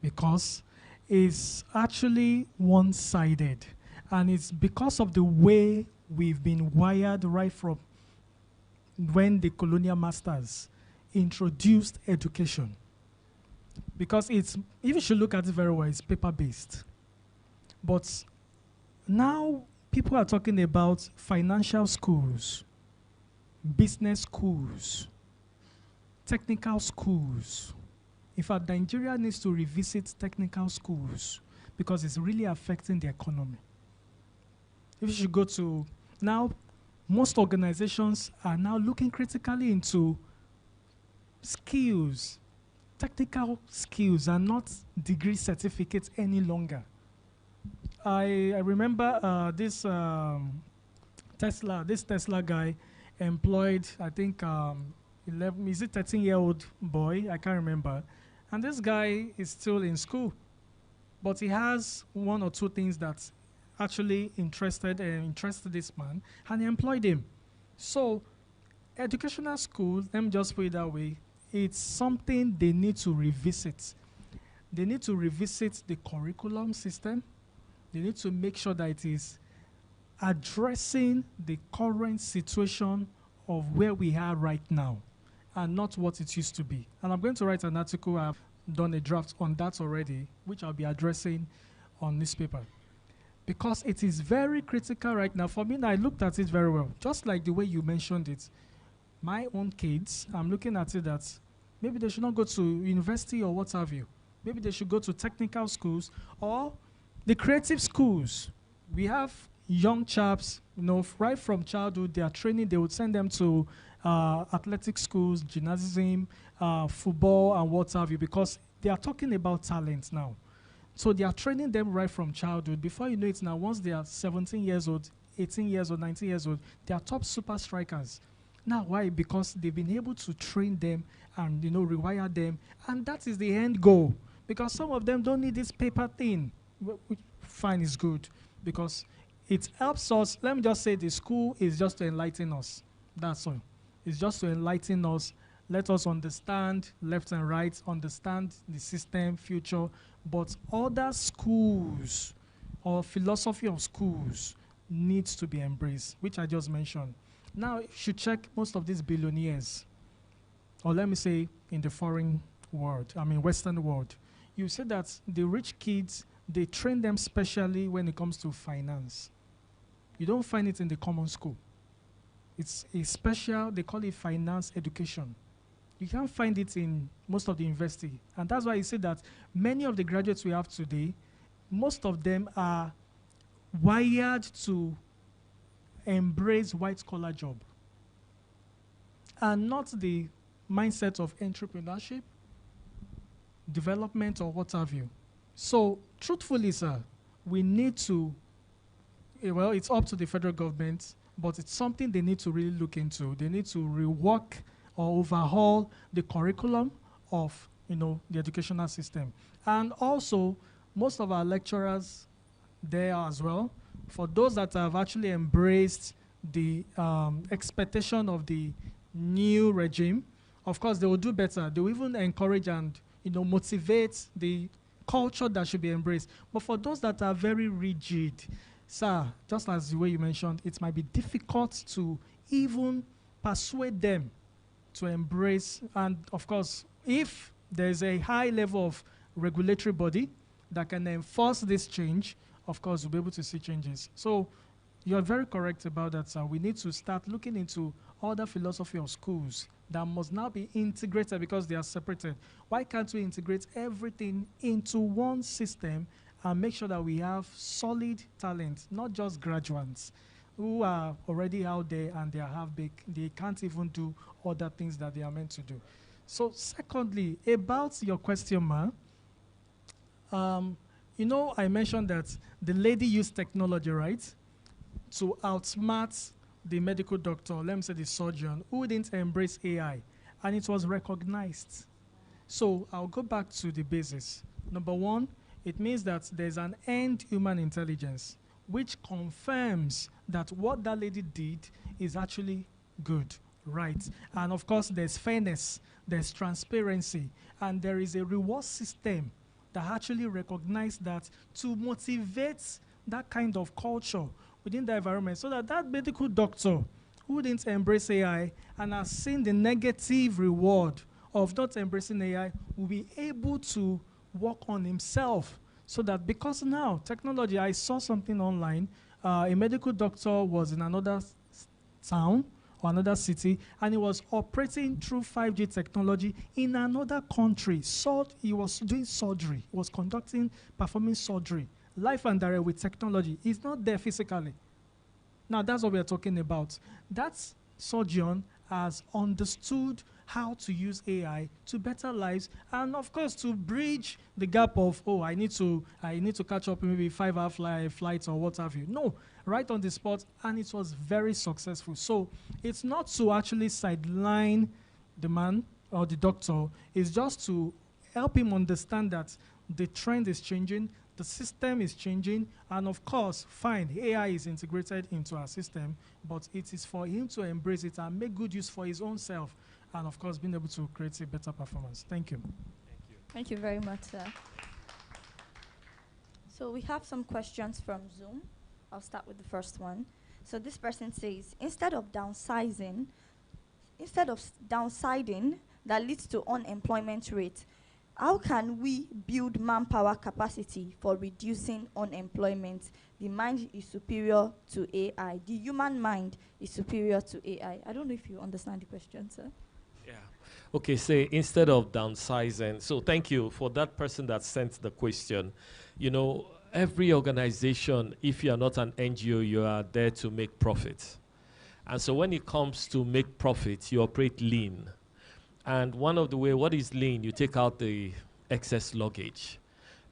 Because it's actually one-sided. And it's because of the way we've been wired right from when the colonial masters introduced education. Because if you should look at it very well, it's paper-based. But now people are talking about financial schools, business schools, technical schools. In fact, Nigeria needs to revisit technical schools because it's really affecting the economy. If you should go to, now, most organizations are now looking critically into skills, technical skills, and not degree certificates any longer. I remember this Tesla guy employed, I think, 13-year-old boy, I can't remember. And this guy is still in school, but he has one or two things that actually interested this man, and he employed him. So educational schools, let me just put it that way, it's something they need to revisit. They need to revisit the curriculum system. They need to make sure that it is addressing the current situation of where we are right now and not what it used to be. And I'm going to write an article. I've done a draft on that already, which I'll be addressing on this paper. Because it is very critical right now. For me, I looked at it very well. Just like the way you mentioned it. My own kids, I'm looking at it that maybe they should not go to university or what have you. Maybe they should go to technical schools or the creative schools. We have young chaps, right from childhood, they are training, they would send them to athletic schools, gymnasium, football, and what have you, because they are talking about talent now. So they are training them right from childhood. Before you know it now, once they are 17 years old, 18 years old, 19 years old, they are top super strikers. Now, why? Because they've been able to train them and, rewire them. And that is the end goal. Because some of them don't need this paper thing. Which fine is good. Because it helps us. Let me just say the school is just to enlighten us. That's all. It's just to enlighten us. Let us understand left and right, understand the system, future. But other schools or philosophy of schools needs to be embraced, which I just mentioned. Now, you should check most of these billionaires, or let me say in the foreign world, Western world. You see that the rich kids, they train them specially when it comes to finance. You don't find it in the common school. It's a special, they call it finance education. You can't find it in most of the university. And that's why you see that many of the graduates we have today, most of them are wired to embrace white-collar job and not the mindset of entrepreneurship, development, or what have you. So, truthfully, sir, we need to, well, it's up to the federal government, but it's something they need to really look into. They need to rework or overhaul the curriculum of, the educational system. And also, most of our lecturers there as well, for those that have actually embraced the expectation of the new regime, of course, they will do better. They will even encourage and, motivate the culture that should be embraced. But for those that are very rigid, sir, just as the way you mentioned, it might be difficult to even persuade them to embrace. And of course, if there's a high level of regulatory body that can enforce this change, of course, we'll be able to see changes. So you're very correct about that, sir. We need to start looking into other philosophy of schools that must now be integrated because they are separated. Why can't we integrate everything into one system and make sure that we have solid talent, not just graduates who are already out there and they are half-baked. They can't even do other things that they are meant to do. So secondly, about your question, ma, I mentioned that the lady used technology, right, to outsmart the medical doctor, let me say the surgeon, who didn't embrace AI, and it was recognized. So I'll go back to the basis. Number one, it means that there's an end human intelligence, which confirms that what that lady did is actually good, right? And of course, there's fairness, there's transparency, and there is a reward system that actually recognizes that to motivate that kind of culture within the environment, so that that medical doctor who didn't embrace AI and has seen the negative reward of not embracing AI will be able to work on himself. So that, because now technology, I saw something online, a medical doctor was in another town or another city, and he was operating through 5G technology in another country. So he was doing surgery, he was performing surgery, life and direct with technology. He's not there physically. Now that's what we are talking about. That surgeon has understood how to use AI to better lives, and of course to bridge the gap of, I need to catch up maybe 5-hour flights or what have you. No, right on the spot, and it was very successful. So it's not to actually sideline the man or the doctor, it's just to help him understand that the trend is changing, the system is changing, and of course, fine, AI is integrated into our system, but it is for him to embrace it and make good use for his own self, and of course, being able to create a better performance. Thank you. Thank you very much, sir. So we have some questions from Zoom. I'll start with the first one. So this person says, instead of downsizing that leads to unemployment rate, how can we build manpower capacity for reducing unemployment? The mind is superior to AI. The human mind is superior to AI. I don't know if you understand the question, sir. Yeah. Okay, say instead of downsizing. So thank you for that person that sent the question. Every organization, if you are not an NGO, you are there to make profit. And so when it comes to make profit, you operate lean. And one of the way, what is lean? You take out the excess luggage.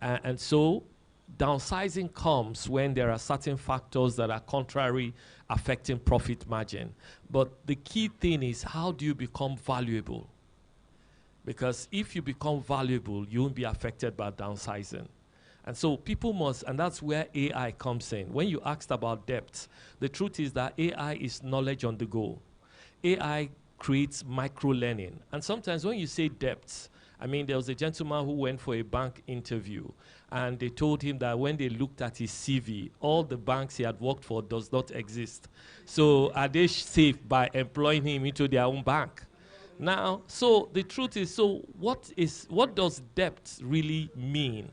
And so downsizing comes when there are certain factors that are contrary affecting profit margin. But the key thing is, how do you become valuable? Because if you become valuable, you won't be affected by downsizing. And so people must, and that's where AI comes in. When you asked about depth, the truth is that AI is knowledge on the go. AI creates micro-learning. And sometimes when you say depth, there was a gentleman who went for a bank interview, and they told him that when they looked at his CV, all the banks he had worked for does not exist. So are they safe by employing him into their own bank? Now, so the truth is, so what does depth really mean?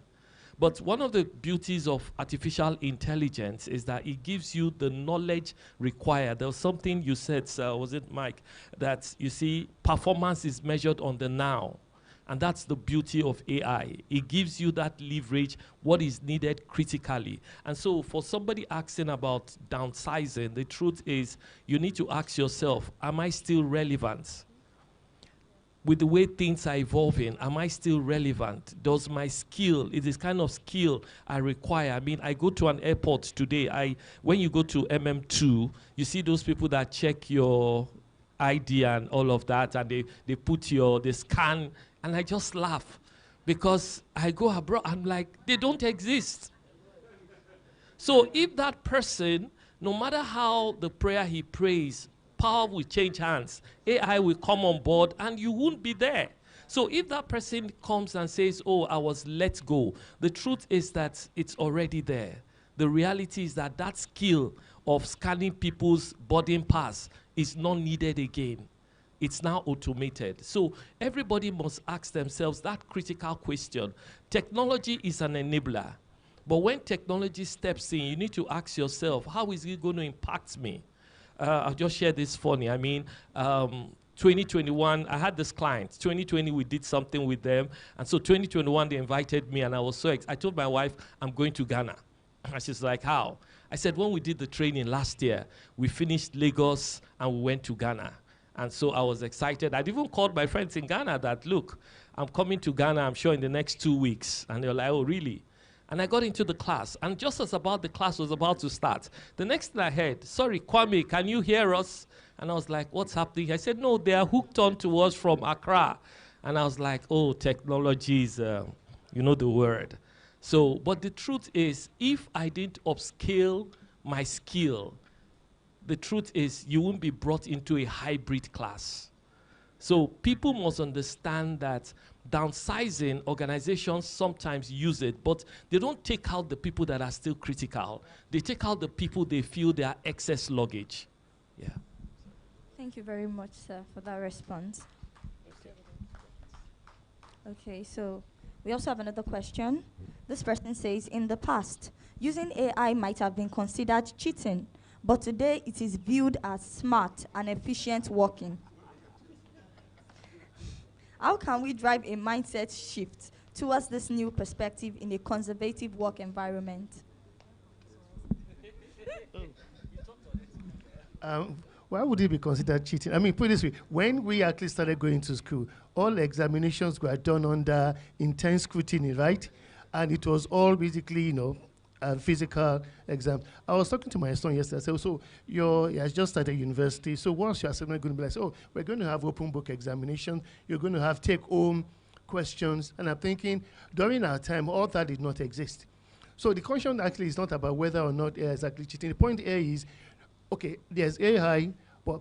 But one of the beauties of artificial intelligence is that it gives you the knowledge required. There was something you said, sir, was it Mike, that you see performance is measured on the now. And that's the beauty of AI. It gives you that leverage, what is needed critically. And so for somebody asking about downsizing, the truth is you need to ask yourself, am I still relevant? with the way things are evolving, am I still relevant? Does my skill, is this kind of skill I require? I mean, I go to an airport today. When you go to MM2, you see those people that check your ID and all of that, and they scan, and I just laugh because I go abroad, I'm like, they don't exist. So if that person, no matter how the prayer he prays, power will change hands, AI will come on board, and you won't be there. So if that person comes and says, oh, I was let go, the truth is that it's already there. The reality is that that skill of scanning people's boarding pass is not needed again. It's now automated. So everybody must ask themselves that critical question. Technology is an enabler. But when technology steps in, you need to ask yourself, how is it going to impact me? I'll just share this funny. I mean, 2021, I had this client. 2020, we did something with them. And so 2021, they invited me, and I was so excited. I told my wife, I'm going to Ghana. And she's like, how? I said, when we did the training last year, we finished Lagos, and we went to Ghana. And so I was excited. I'd even called my friends in Ghana that, look, I'm coming to Ghana, I'm sure in the next 2 weeks. And they were like, oh, really? And I got into the class, and just as the class was about to start, the next thing I heard, sorry, Kwame, can you hear us? And I was like, what's happening? I said, no, they are hooked on to us from Accra. And I was like, oh, technology is, you know the word. So, but the truth is, if I didn't upscale my skill, the truth is you won't be brought into a hybrid class. So people must understand that downsizing, organizations sometimes use it, but they don't take out the people that are still critical. They take out the people they feel they are excess luggage. Yeah. Thank you very much, sir, for that response. Okay, so we also have another question. This person says, in the past, using AI might have been considered cheating, but today it is viewed as smart and efficient working. How can we drive a mindset shift towards this new perspective in a conservative work environment? Why would it be considered cheating? I mean, put it this way, when we actually started going to school, all examinations were done under intense scrutiny, right? And it was all basically, you know, physical exams. I was talking to my son yesterday. I said, so he has just started university. So what's your assignment going to be like? So we're going to have open book examination. You're going to have take-home questions. And I'm thinking, during our time, all that did not exist. So the question actually is not about whether or not AI is actually cheating. The point here is, okay, there's AI, but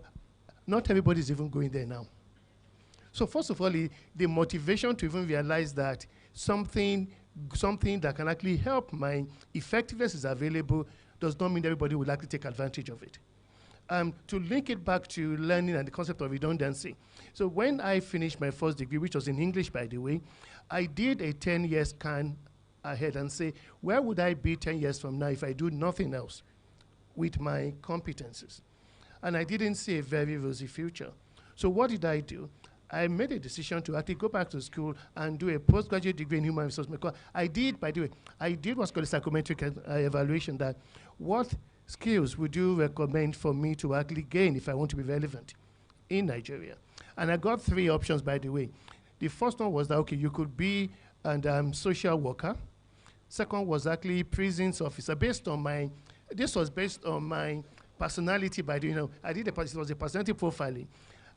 not everybody is even going there now. So first of all, the motivation to even realize that something that can actually help my effectiveness is available does not mean everybody will actually take advantage of it. To link it back to learning and the concept of redundancy. So when I finished my first degree, which was in English, by the way, I did a 10-year scan ahead and say, where would I be 10 years from now if I do nothing else with my competences? And I didn't see a very rosy future. So what did I do? I made a decision to actually go back to school and do a postgraduate degree in human resource management. I did, by the way, what's called a psychometric evaluation, that what skills would you recommend for me to actually gain if I want to be relevant in Nigeria? And I got 3 options, by the way. The first one was that, okay, you could be a social worker. Second was actually prisons officer. This was based on my personality, by the way. You know, it was a personality profiling.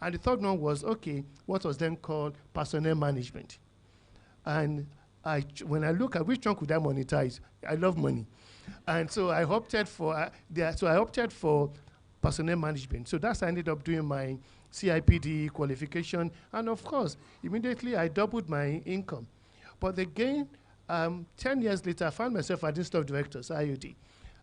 And the third one was, okay, what was then called personnel management. And when I look at which one could I monetize, I love money. And so I opted for personnel management. So that's how I ended up doing my CIPD qualification. And of course, immediately I doubled my income. But again, 10 years later, I found myself at Institute of Directors, IOD.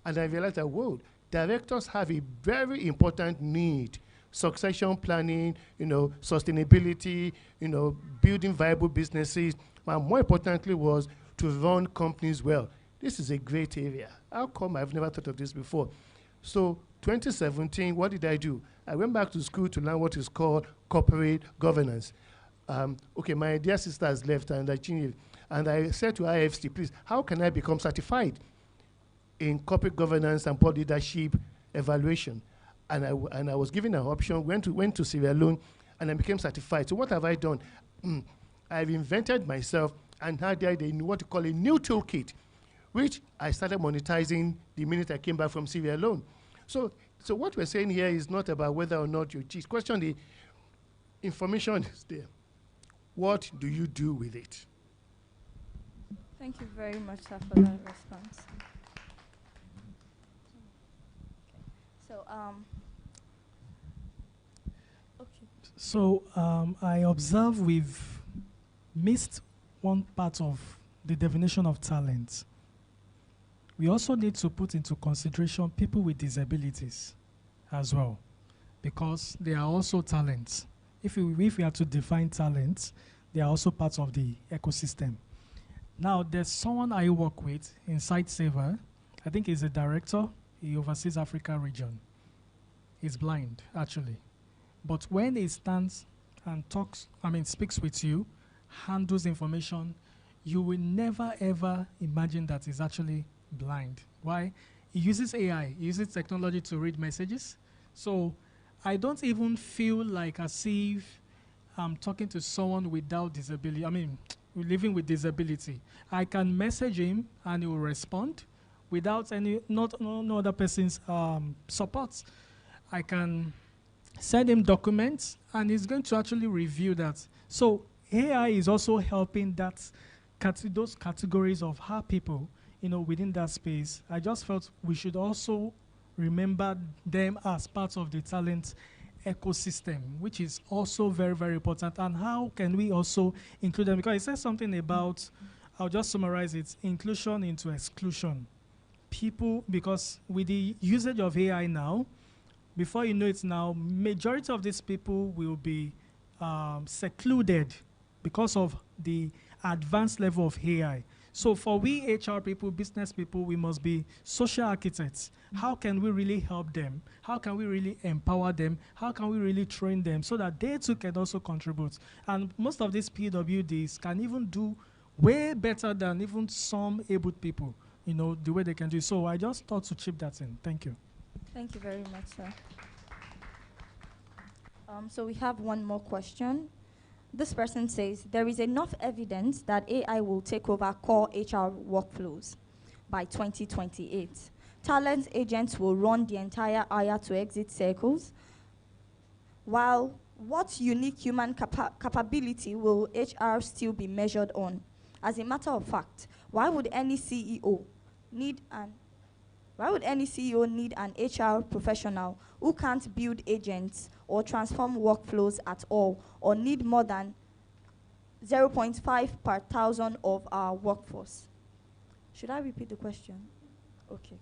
And I realized that, whoa, directors have a very important need. Succession planning, you know, sustainability, you know, building viable businesses. But more importantly was to run companies well. This is a great area. How come I've never thought of this before? So 2017, what did I do? I went back to school to learn what is called corporate governance. Okay, my dear sister has left, and I said to IFC, please, how can I become certified in corporate governance and board leadership evaluation? And I was given an option, went to Sierra Leone, and I became certified. So what have I done? I've invented myself and had the idea in what you call a new toolkit, which I started monetizing the minute I came back from Syria alone. So what we're saying here is not about whether or not you teach. Question: the information is there. What do you do with it? Thank you very much, sir, for that response. So, okay. So I observe we've missed one part of the definition of talent. We also need to put into consideration people with disabilities as well, because they are also talents. If we are to define talents, they are also part of the ecosystem. Now, there's someone I work with in SiteSaver. I think he's a director. He oversees Africa region. He's blind, actually. But when he stands and speaks with you, handles information, you will never, ever imagine that he's actually blind. Why? He uses AI. He uses technology to read messages. So I don't even feel like as if I'm talking to someone without disability. Living with disability. I can message him and he will respond without no other person's support. I can send him documents and he's going to actually review that. So AI is also helping those categories of how people, within that space. I just felt we should also remember them as part of the talent ecosystem, which is also very, very important. And how can we also include them? Because it says something about, I'll just summarize it, inclusion into exclusion. People, because with the usage of AI now, before you know it now, majority of these people will be secluded because of the advanced level of AI. So for we HR people, business people, we must be social architects. How can we really help them? How can we really empower them? How can we really train them so that they too can also contribute? And most of these PWDs can even do way better than even some able people, the way they can do. So I just thought to chip that in. Thank you. Thank you very much, sir. So we have one more question. This person says, there is enough evidence that AI will take over core HR workflows by 2028. Talent agents will run the entire hire to exit cycles. While what unique human capability will HR still be measured on? As a matter of fact, why would any CEO need an HR professional who can't build agents or transform workflows at all, or need more than 0.5 per thousand of our workforce? Should I repeat the question? Okay.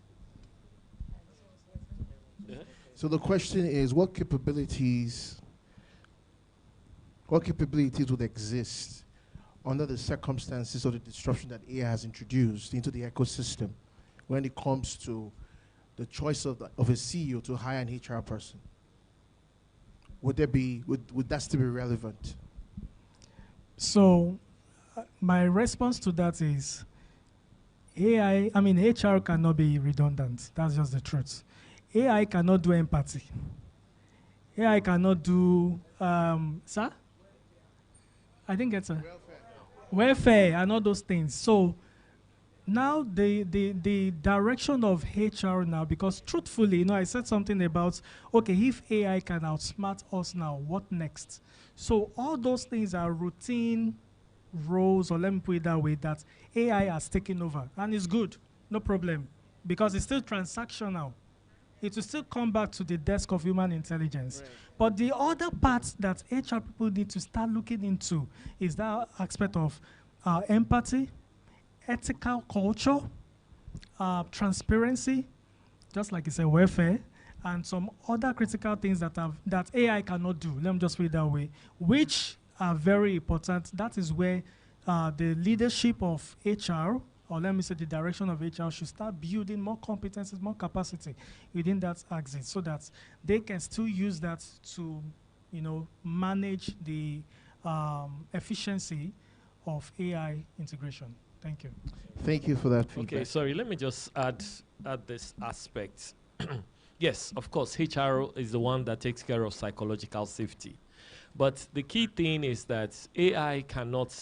So the question is, what capabilities would exist under the circumstances of the disruption that AI has introduced into the ecosystem when it comes to the choice of a CEO to hire an HR person? Would that still be relevant? So my response to that is HR cannot be redundant. That's just the truth. AI cannot do empathy. AI cannot do, sir? I didn't get a welfare and all those things. So now the direction of HR now, because truthfully, I said something about, okay, if AI can outsmart us now, what next? So all those things are routine roles, or let me put it that way, that AI has taken over. And it's good, no problem, because it's still transactional. It will still come back to the desk of human intelligence. Right. But the other parts that HR people need to start looking into is that aspect of empathy, ethical culture, transparency, just like it's a welfare, and some other critical things that AI cannot do. Let me just put it that way, which are very important. That is where the leadership of HR, or let me say the direction of HR, should start building more competencies, more capacity within that axis, so that they can still use that to, manage the efficiency of AI integration. Thank you. Thank you for that feedback. Okay, sorry, let me just add this aspect. Yes, of course, HR is the one that takes care of psychological safety. But the key thing is that AI cannot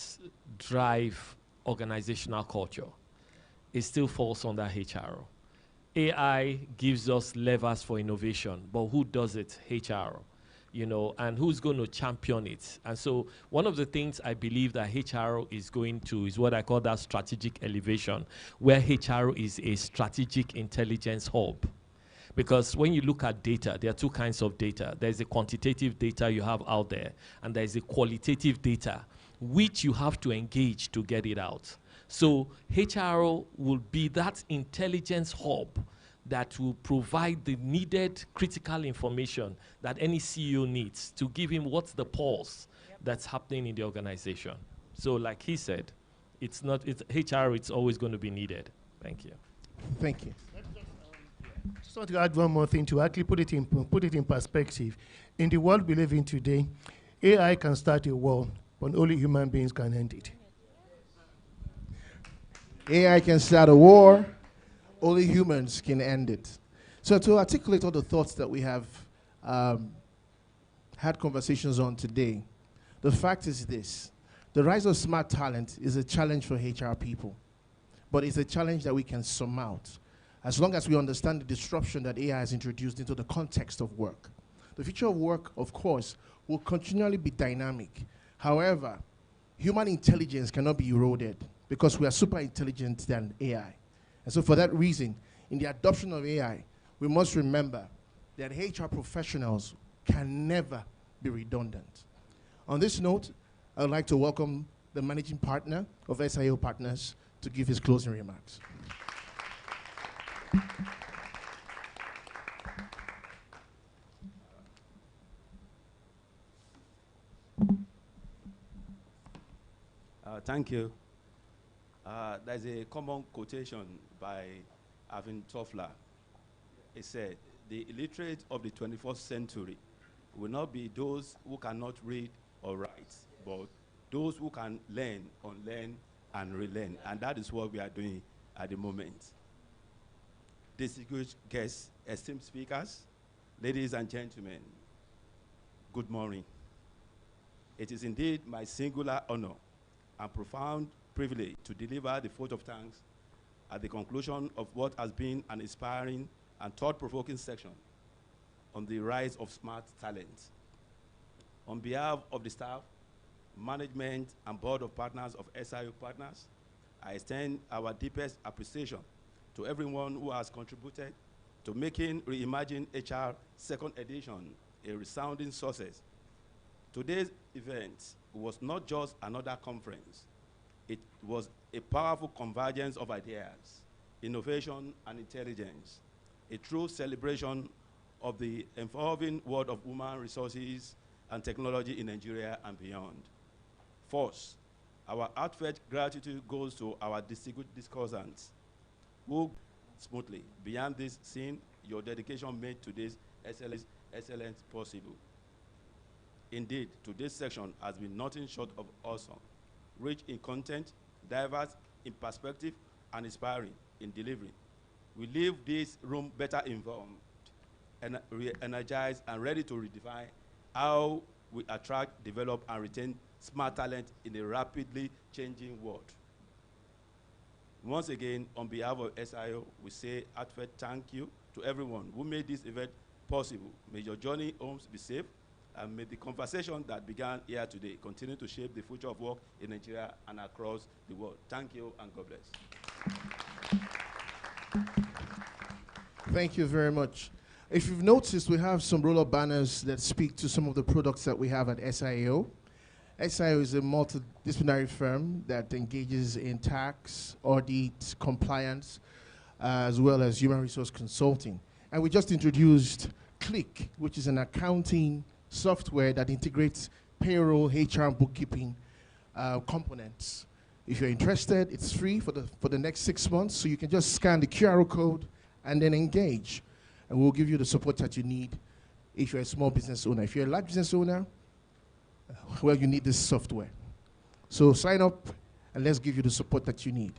drive organizational culture. It still falls under HR. AI gives us levers for innovation, but who does it? HR. You know, and who's going to champion it? And so one of the things I believe that HR is going to is what I call that strategic elevation, where HR is a strategic intelligence hub. Because when you look at data, there are two kinds of data. There's a quantitative data you have out there, and there's a qualitative data, which you have to engage to get it out. So HR will be that intelligence hub that will provide the needed critical information that any CEO needs to give him what's the pulse that's happening in the organization. So like he said, it's HR, it's always going to be needed. Thank you. Thank you. Just want to add one more thing to actually put it in perspective. In the world we live in today, AI can start a war, but only human beings can end it. AI can start a war, only humans can end it. So to articulate all the thoughts that we have had conversations on today, the fact is this: the rise of smart talent is a challenge for HR people, but it's a challenge that we can surmount as long as we understand the disruption that AI has introduced into the context of work. The future of work, of course, will continually be dynamic. However, human intelligence cannot be eroded because we are super intelligent than AI. And so for that reason, in the adoption of AI, we must remember that HR professionals can never be redundant. On this note, I would like to welcome the managing partner of SIO Partners to give his closing remarks. Thank you. There's a common quotation by Alvin Toffler. It said, "The illiterate of the 21st century will not be those who cannot read or write, but those who can learn, unlearn, and relearn." And that is what we are doing at the moment. Distinguished guests, esteemed speakers, ladies and gentlemen, good morning. It is indeed my singular honor and profound privilege to deliver the vote of thanks at the conclusion of what has been an inspiring and thought-provoking section on the rise of smart talent. On behalf of the staff, management, and board of partners of SIO Partners, I extend our deepest appreciation to everyone who has contributed to making REIMAGINE HR second edition a resounding success. Today's event was not just another conference. It was a powerful convergence of ideas, innovation, and intelligence, a true celebration of the evolving world of human resources and technology in Nigeria and beyond. First, our heartfelt gratitude goes to our distinguished discussants who smoothly. Beyond this scene, your dedication made today's excellence possible. Indeed, today's section has been nothing short of awesome, rich in content, diverse in perspective, and inspiring in delivery. We leave this room better informed, and energized, and ready to redefine how we attract, develop, and retain smart talent in a rapidly changing world. Once again, on behalf of SIO, we say heartfelt thank you to everyone who made this event possible. May your journey homes be safe, and may the conversation that began here today continue to shape the future of work in Nigeria and across the world. Thank you, and God bless. Thank you very much. If you've noticed, we have some roll-up banners that speak to some of the products that we have at SIO. SIO is a multidisciplinary firm that engages in tax, audit, compliance, as well as human resource consulting. And we just introduced Click, which is an accounting software that integrates payroll, HR, and bookkeeping components. If you're interested, it's free for the next 6 months, so you can just scan the QR code and then engage. And we'll give you the support that you need if you're a small business owner. If you're a large business owner, well, you need this software. So sign up and let's give you the support that you need.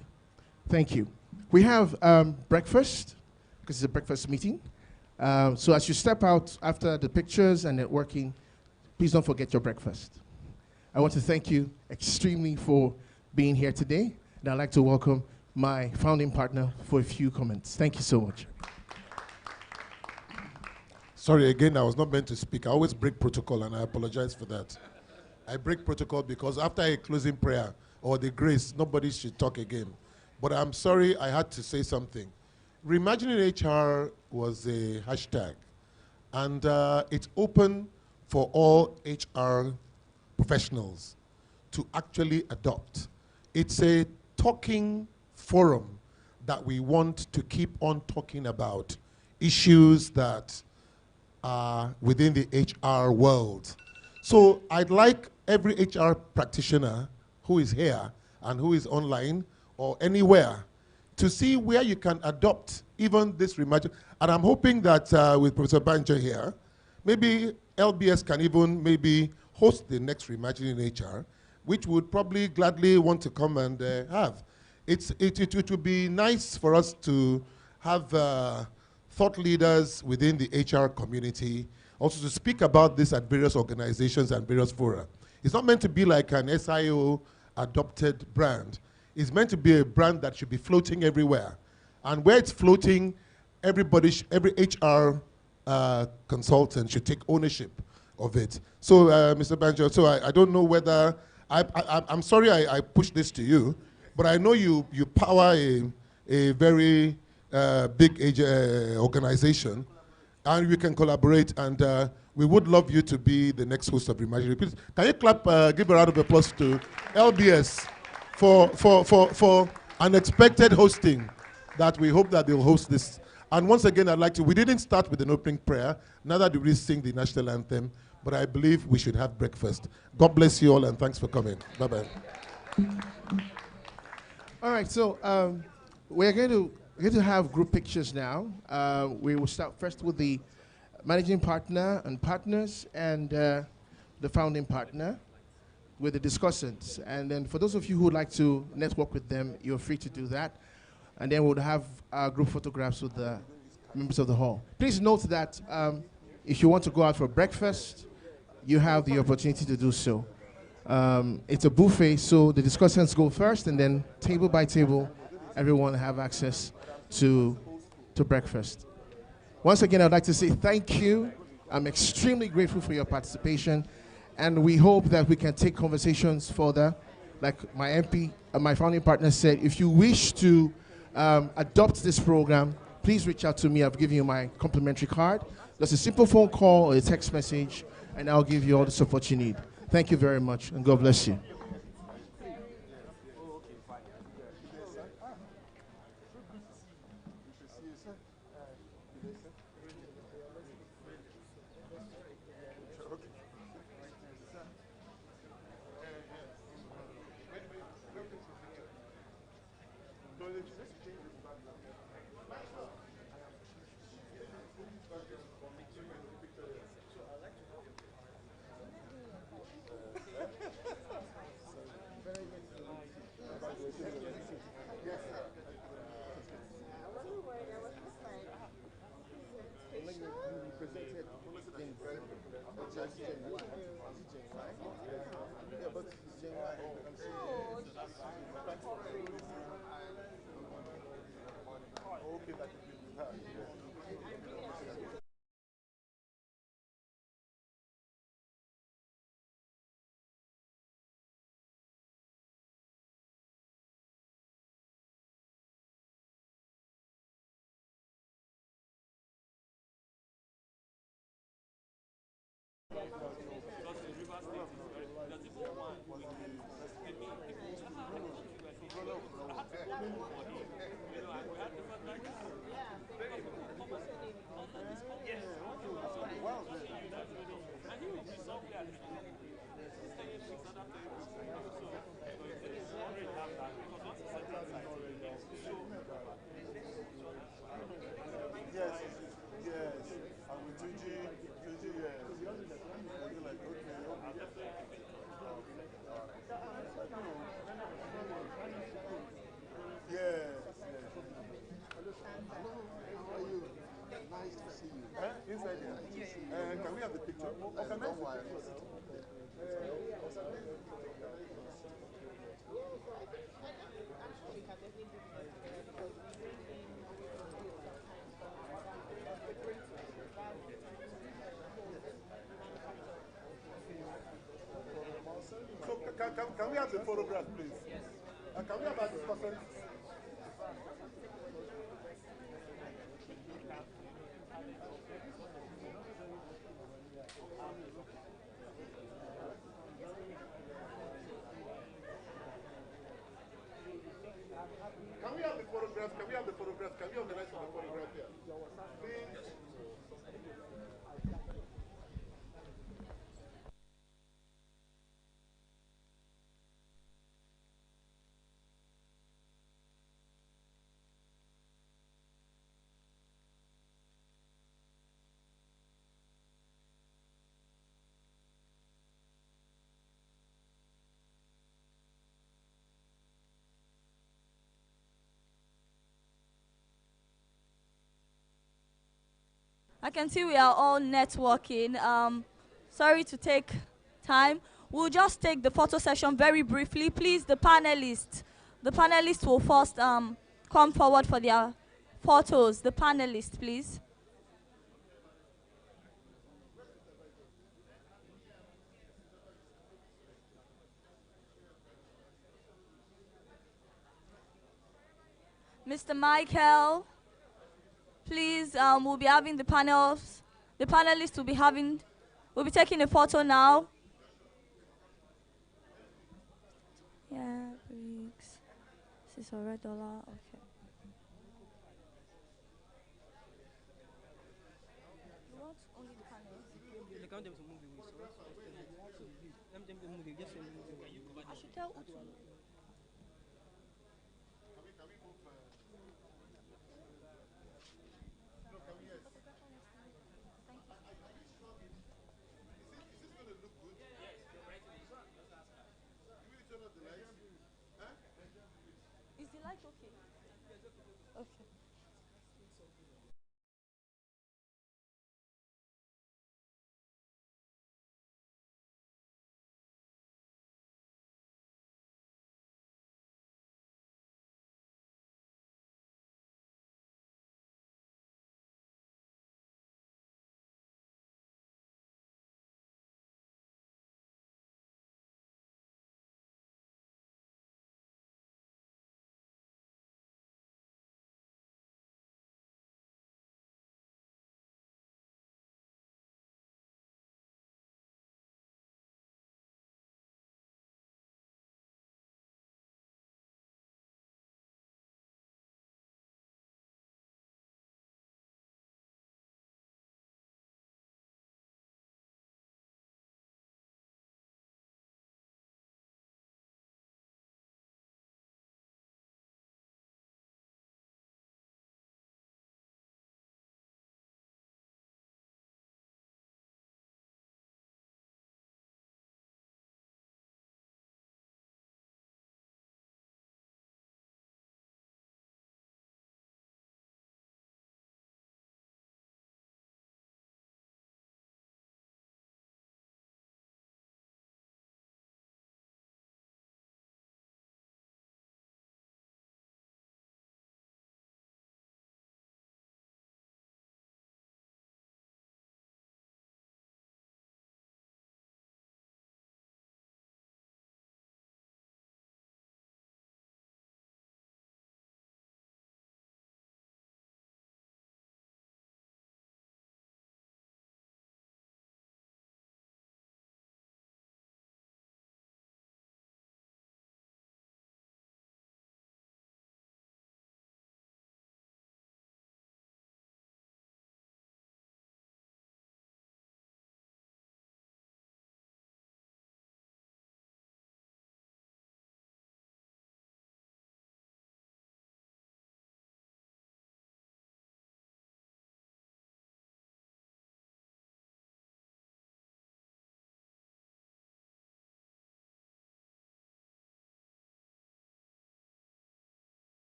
Thank you. We have breakfast, because it's a breakfast meeting. So as you step out after the pictures and networking, please don't forget your breakfast. I want to thank you extremely for being here today, and I'd like to welcome my founding partner for a few comments. Thank you so much. Sorry, again, I was not meant to speak. I always break protocol, and I apologize for that. I break protocol because after a closing prayer or the grace, nobody should talk again. But I'm sorry, I had to say something. Reimagining HR was a hashtag, and it's open for all HR professionals to actually adopt. It's a talking forum that we want to keep on talking about issues that are within the HR world. So I'd like every HR practitioner who is here and who is online or anywhere to see where you can adopt even this reimagine. And I'm hoping that with Professor Banjo here, maybe LBS can even maybe host the next Reimagining HR, which would probably gladly want to come and have. It would be nice for us to have thought leaders within the HR community also to speak about this at various organizations and various fora. It's not meant to be like an SIO adopted brand. It's meant to be a brand that should be floating everywhere. And where it's floating, every HR consultant should take ownership of it. So, Mr. Banjo, so I don't know whether, I'm sorry I pushed this to you, but I know you power a very big organization, and we can collaborate, and we would love you to be the next host of Reimagining. Please, can you clap, give a round of applause to LBS for unexpected hosting that we hope that they'll host this. And once again, I'd like to, we didn't start with an opening prayer, neither did we sing the national anthem, but I believe we should have breakfast. God bless you all, and thanks for coming. Bye-bye. All right, so we're going to have group pictures now. We will start first with the managing partner and partners, and the founding partner with the discussants. And then for those of you who would like to network with them, you're free to do that. And then we'll have group photographs with the members of the hall. Please note that if you want to go out for breakfast, you have the opportunity to do so. It's a buffet, so the discussants go first, and then table by table, everyone have access to breakfast. Once again, I'd like to say thank you. I'm extremely grateful for your participation, and we hope that we can take conversations further. Like my MP, my founding partner said, if you wish to adopt this program, please reach out to me. I've given you my complimentary card. Just a simple phone call or a text message, and I'll give you all the support you need. Thank you very much, and God bless you. Inside here. Can we have the picture? Okay, Can we have the photograph, please? Can we have our discussant? Can we have the photographs? Can we have the photographs? Can we organize for the photograph here? Please. I can see we are all networking. Sorry to take time. We'll just take the photo session very briefly. Please, the panelists will first come forward for their photos. The panelists, please. Mr. Michael, please, we'll be having the panels. The panelists will be taking a photo now. Yeah, weeks. This is $100. Okay. You want only the panels? They count them to move away, so let them move away. Just I should tell Utu. Is the light okay? Okay.